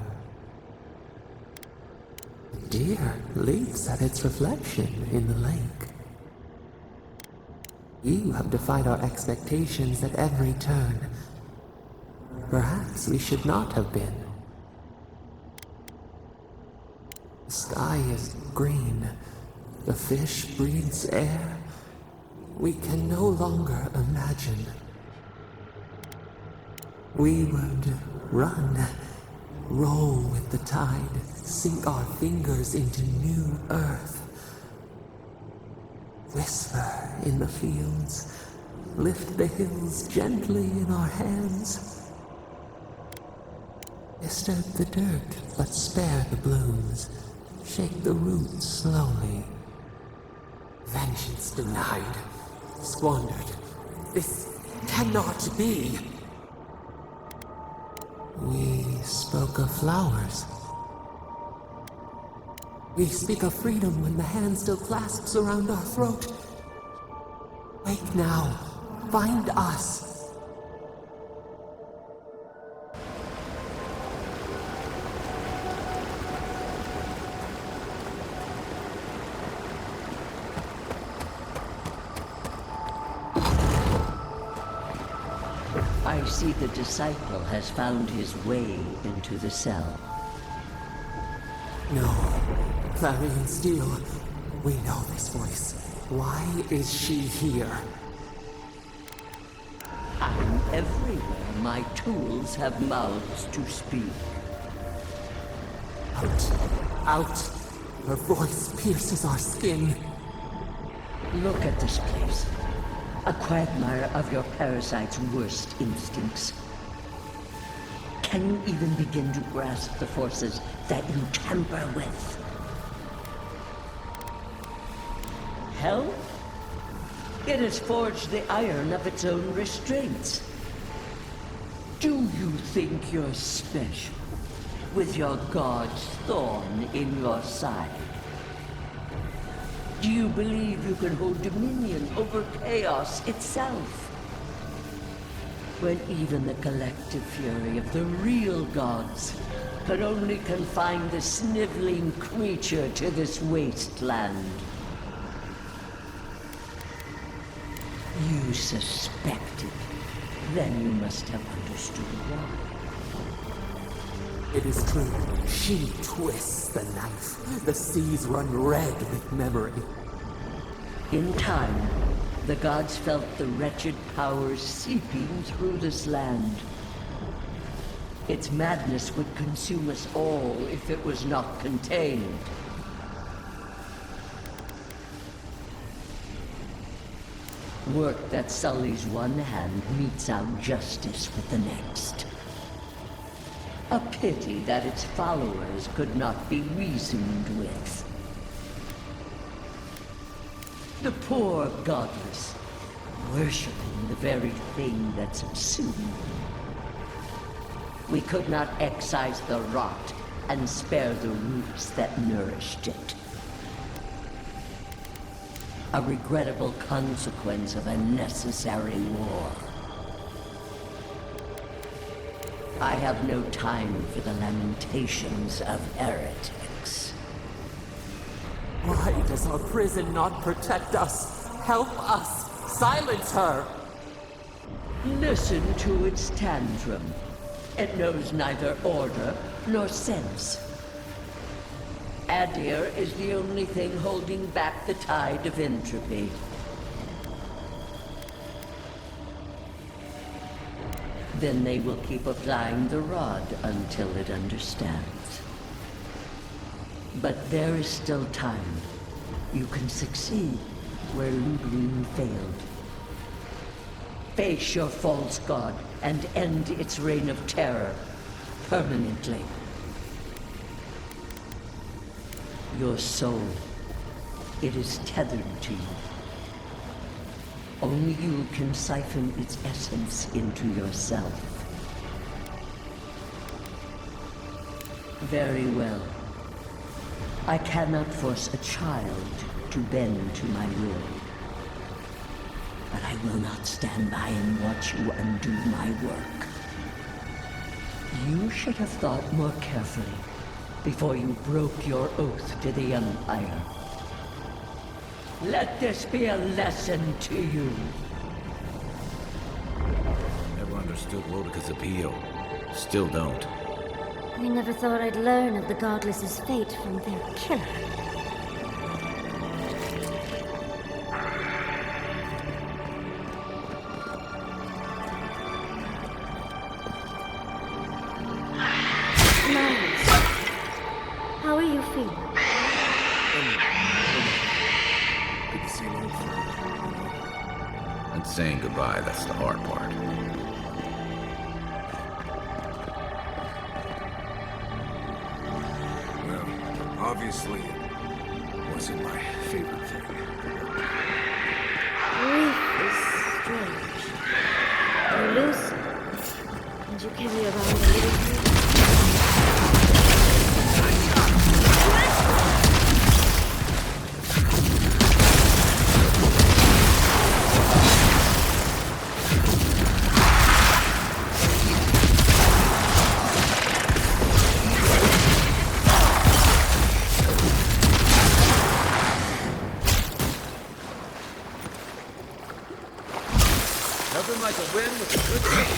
The deer leaps at its reflection in the lake. You have defied our expectations at every turn. Perhaps we should not have been. The sky is green. The fish breathes air. We can no longer imagine. We would run, roll with the tide, sink our fingers into new earth. Whisper in the fields, lift the hills gently in our hands. Disturb the dirt, but spare the blooms. Shake the roots slowly. Vengeance denied, squandered. This cannot be. We spoke of flowers. We speak of freedom when the hand still clasps around our throat. Wake now. Find us. I see the disciple has found his way into the cell. No. Clarion Steel. We know this voice. Why is she here? I'm everywhere my tools have mouths to speak. Out. Out. Her voice pierces our skin. Look at this place. A quagmire of your parasite's worst instincts. Can you even begin to grasp the forces that you tamper with? Hell? It has forged the iron of its own restraints. Do you think you're special, with your god's thorn in your side? Do you believe you can hold dominion over chaos itself? When even the collective fury of the real gods can only confine the sniveling creature to this wasteland. You suspected, then you must have understood why. It is true. She twists the knife. The seas run red with memory. In time, the gods felt the wretched powers seeping through this land. Its madness would consume us all if it was not contained. Work that sullies one hand meets out justice with the next. A pity that its followers could not be reasoned with. The poor godless, worshipping the very thing that subsumed. We could not excise the rot and spare the roots that nourished it. A regrettable consequence of a necessary war. I have no time for the lamentations of heretics. Why does our prison not protect us? Help us! Silence her! Listen to its tantrum. It knows neither order nor sense. Adir is the only thing holding back the tide of entropy. Then they will keep applying the rod until it understands. But there is still time. You can succeed where Ludwig failed. Face your false god and end its reign of terror permanently. Your soul, it is tethered to you. Only you can siphon its essence into yourself. Very well. I cannot force a child to bend to my will. But I will not stand by and watch you undo my work. You should have thought more carefully before you broke your oath to the Empire. Let this be a lesson to you. Never understood Lodica's appeal. Still don't. I never thought I'd learn of the Godless's fate from their killer. Miles, how are you feeling? Good to see you, old friend. And saying goodbye, that's the hard part. Well, obviously, it wasn't my favorite thing. Grief is strange. You lose, and you carry around a little. Nothing like a win with a good team.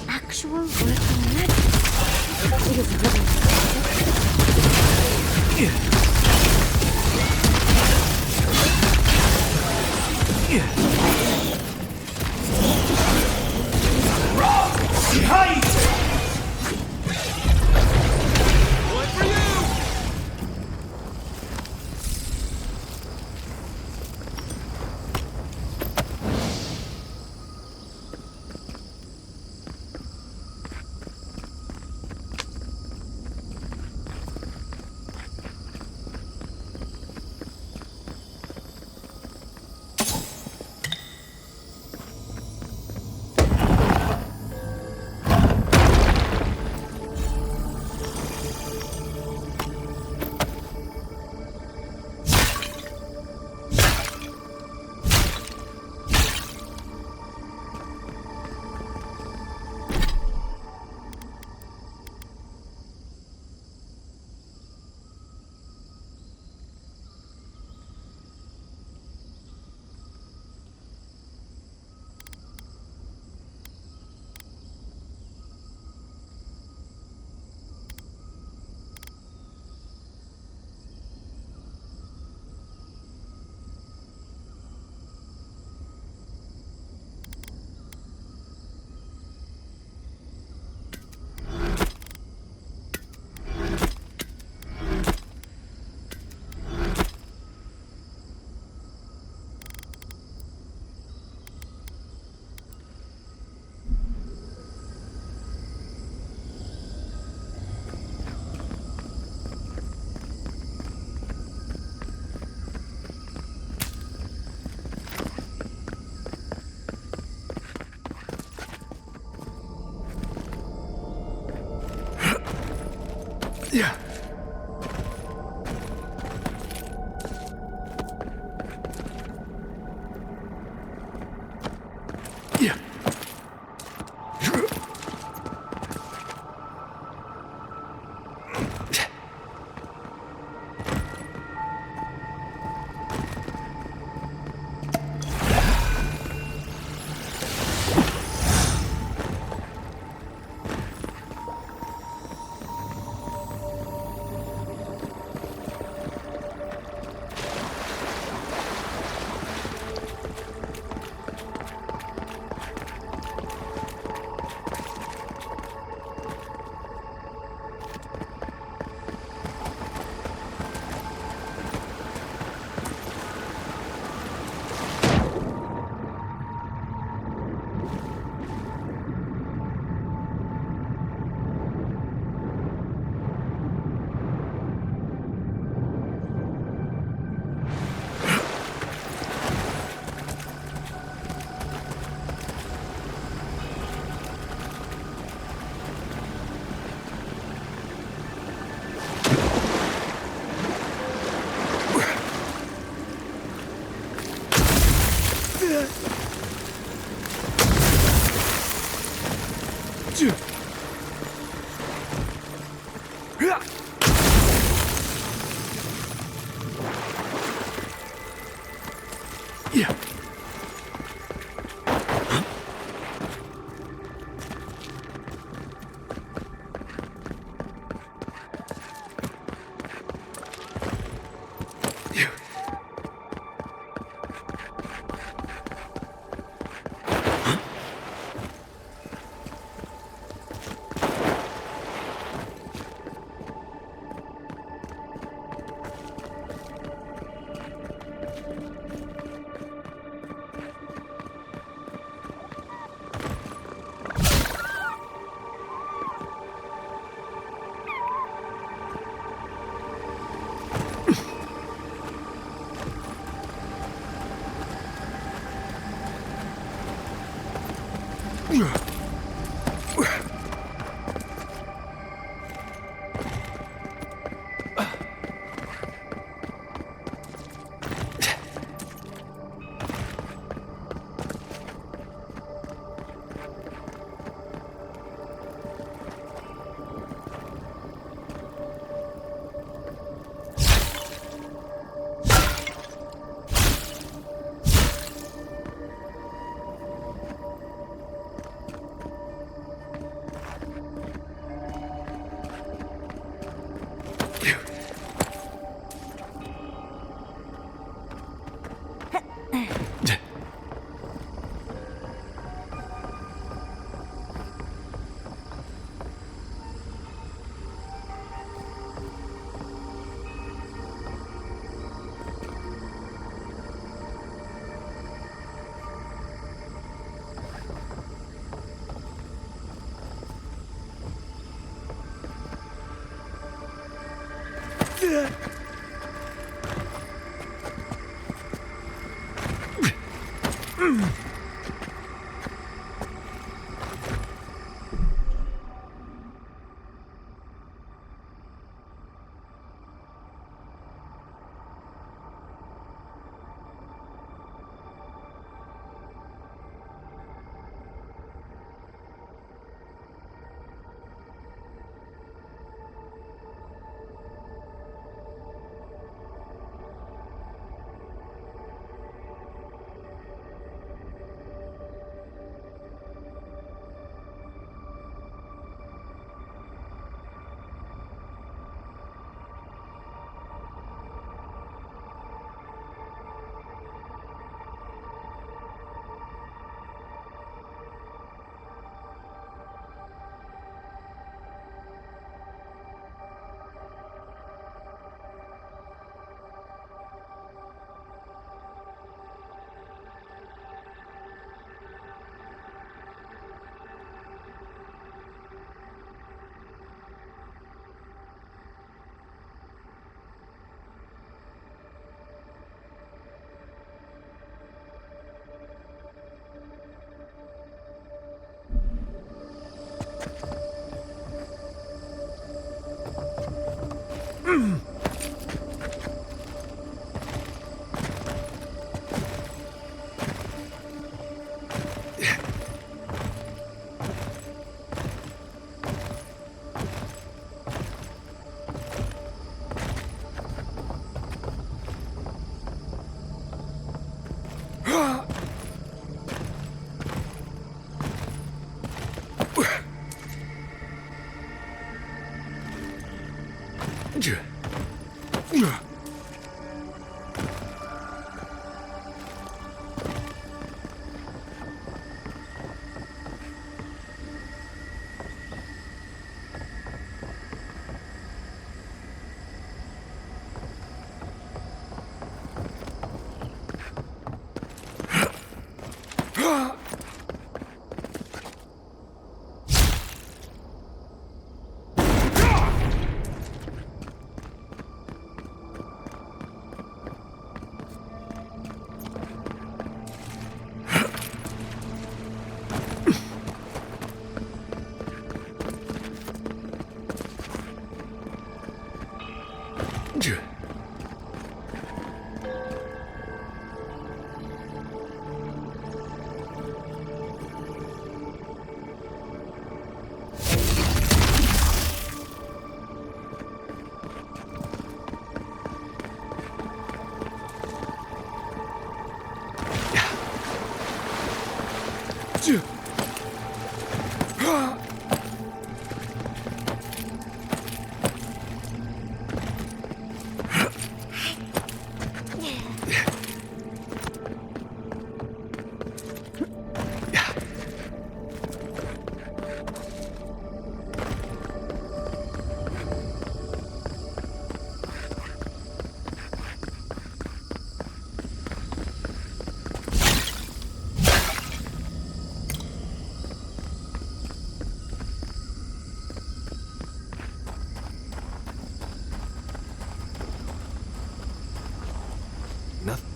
Actual working magic. It is really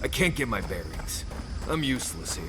I can't get my bearings. I'm useless here.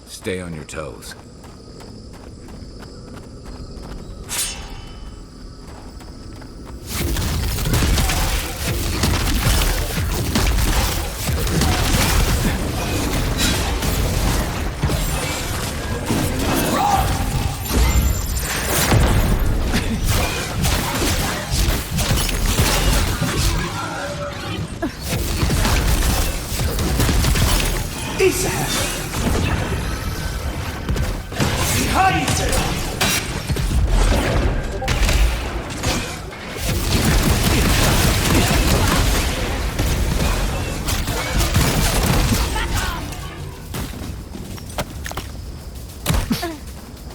Stay on your toes.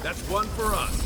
That's one for us.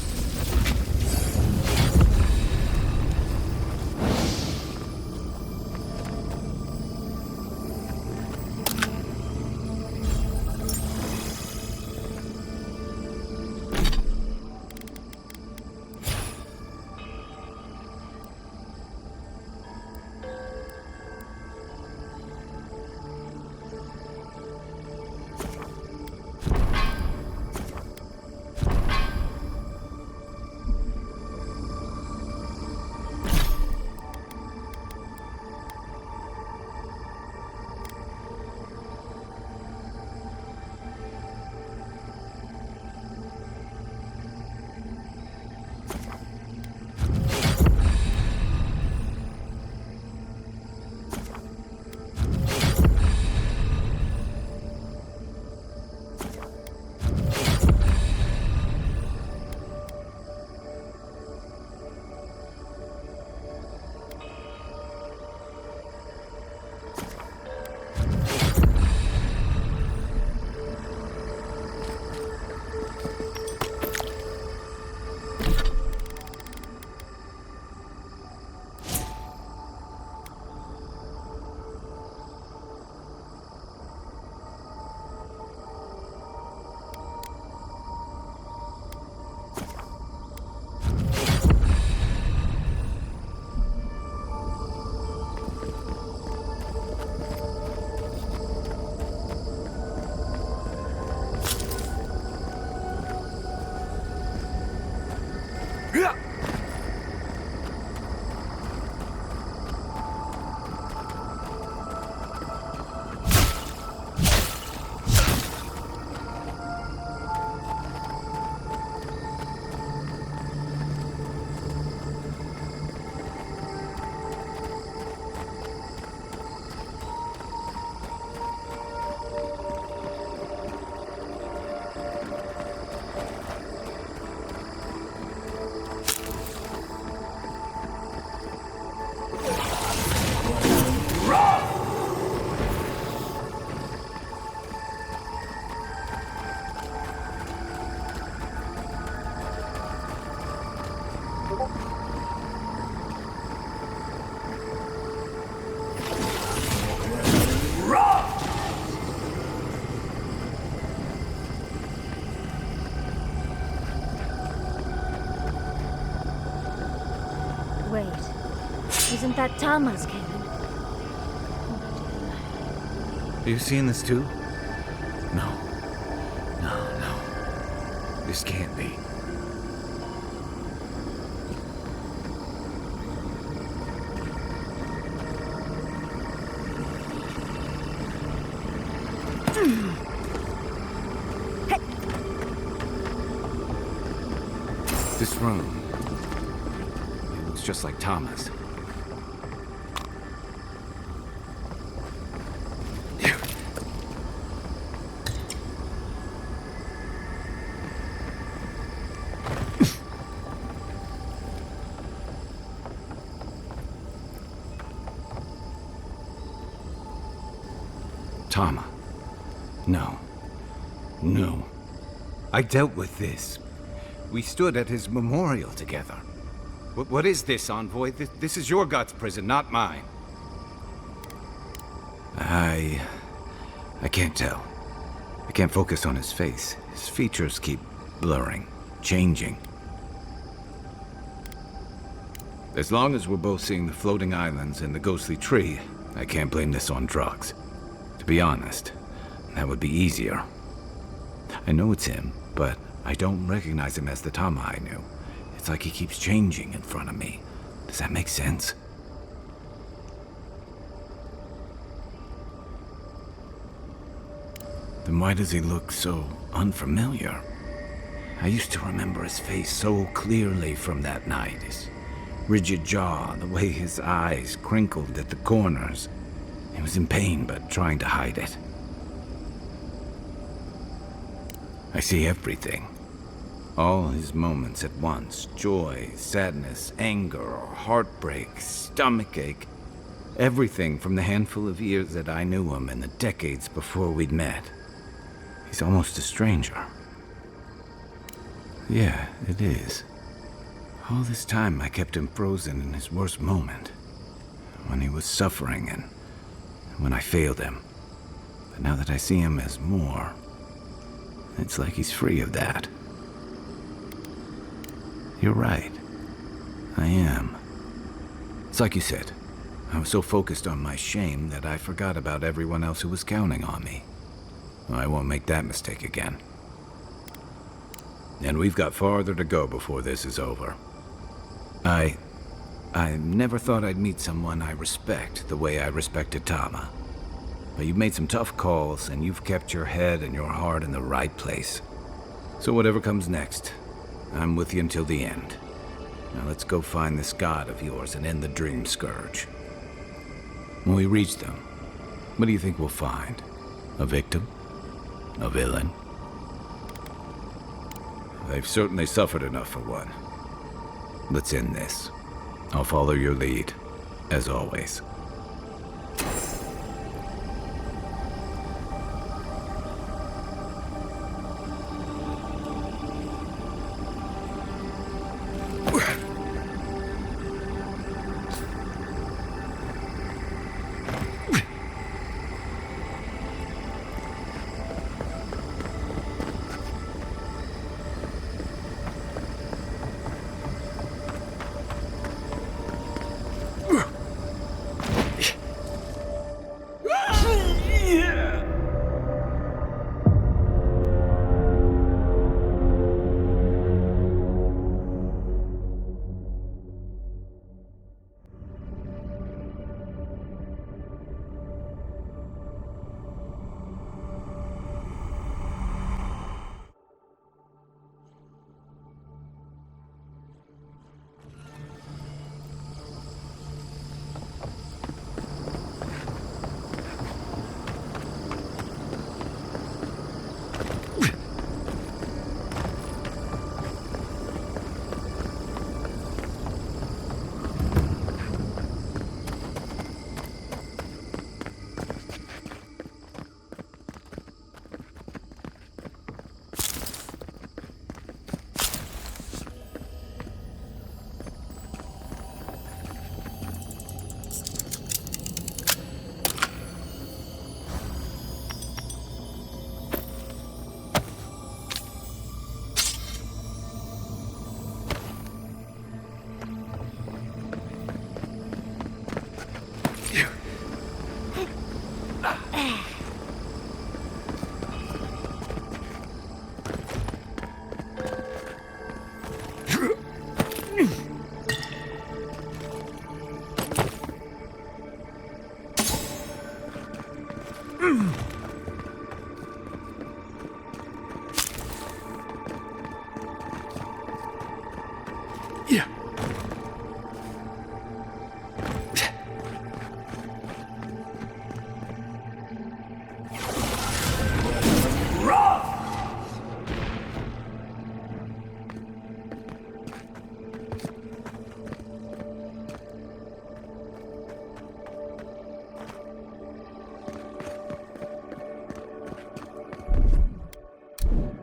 Wait, isn't that Tama's cabin? Have you seen this too? No. No, no. This can't be. This room, it looks just like Thomas. Tama. No. No. I dealt with this. We stood at his memorial together. What is this, Envoy? This is your God's prison, not mine. I can't tell. I can't focus on his face. His features keep blurring, changing. As long as we're both seeing the floating islands and the ghostly tree, I can't blame this on drugs. To be honest, that would be easier. I know it's him, but I don't recognize him as the Tama I knew. It's like he keeps changing in front of me. Does that make sense? Then why does he look so unfamiliar? I used to remember his face so clearly from that night. His rigid jaw, the way his eyes crinkled at the corners. He was in pain, but trying to hide it. I see everything. All his moments at once. Joy, sadness, anger, heartbreak, stomachache. Everything from the handful of years that I knew him and the decades before we'd met. He's almost a stranger. Yeah, it is. All this time I kept him frozen in his worst moment. When he was suffering and when I failed him. But now that I see him as more, it's like he's free of that. You're right. I am. It's like you said. I was so focused on my shame that I forgot about everyone else who was counting on me. I won't make that mistake again. And we've got farther to go before this is over. I never thought I'd meet someone I respect the way I respected Tama. But you've made some tough calls, and you've kept your head and your heart in the right place. So whatever comes next, I'm with you until the end. Now let's go find this god of yours and end the dream scourge. When we reach them, what do you think we'll find? A victim? A villain? They've certainly suffered enough for one. Let's end this. I'll follow your lead, as always.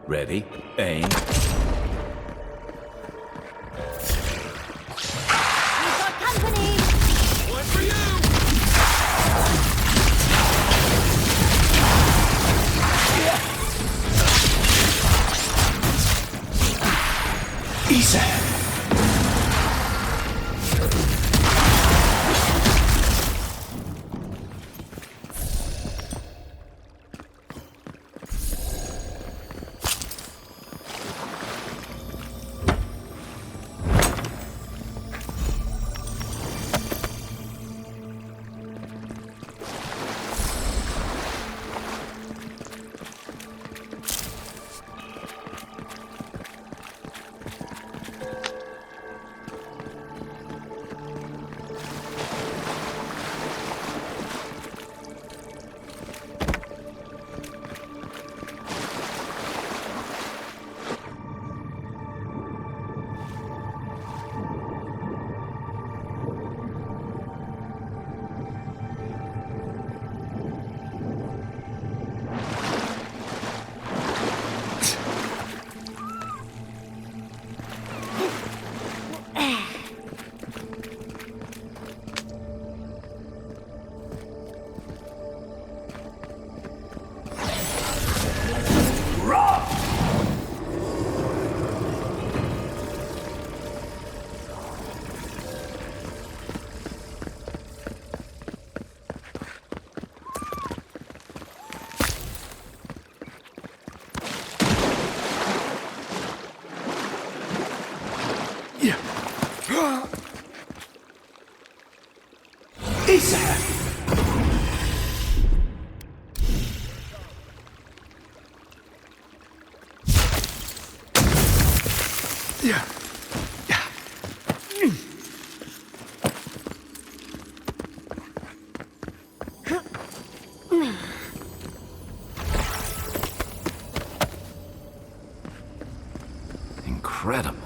Ready, aim. We've got company! One for you! Isa! Incredible.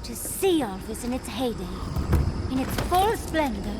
To see all this in its heyday, in its full splendor.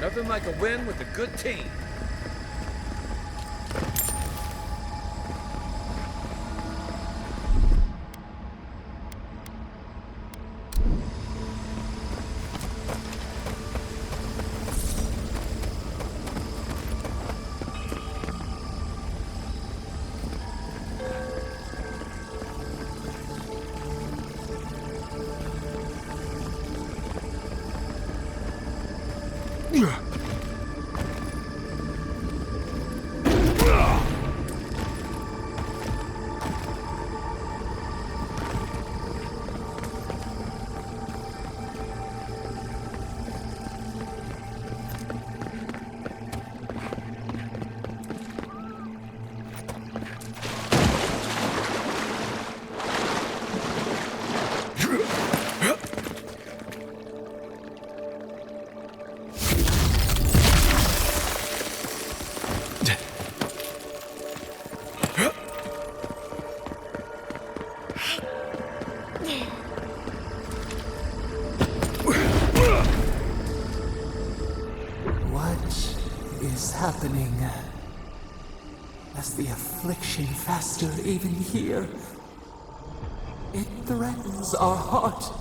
Nothing like a win with a good team. What is happening? As the affliction fester even here? It threatens our heart.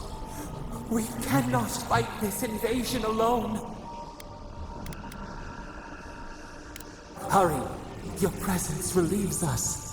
We cannot fight this invasion alone. Hurry! Your presence relieves us.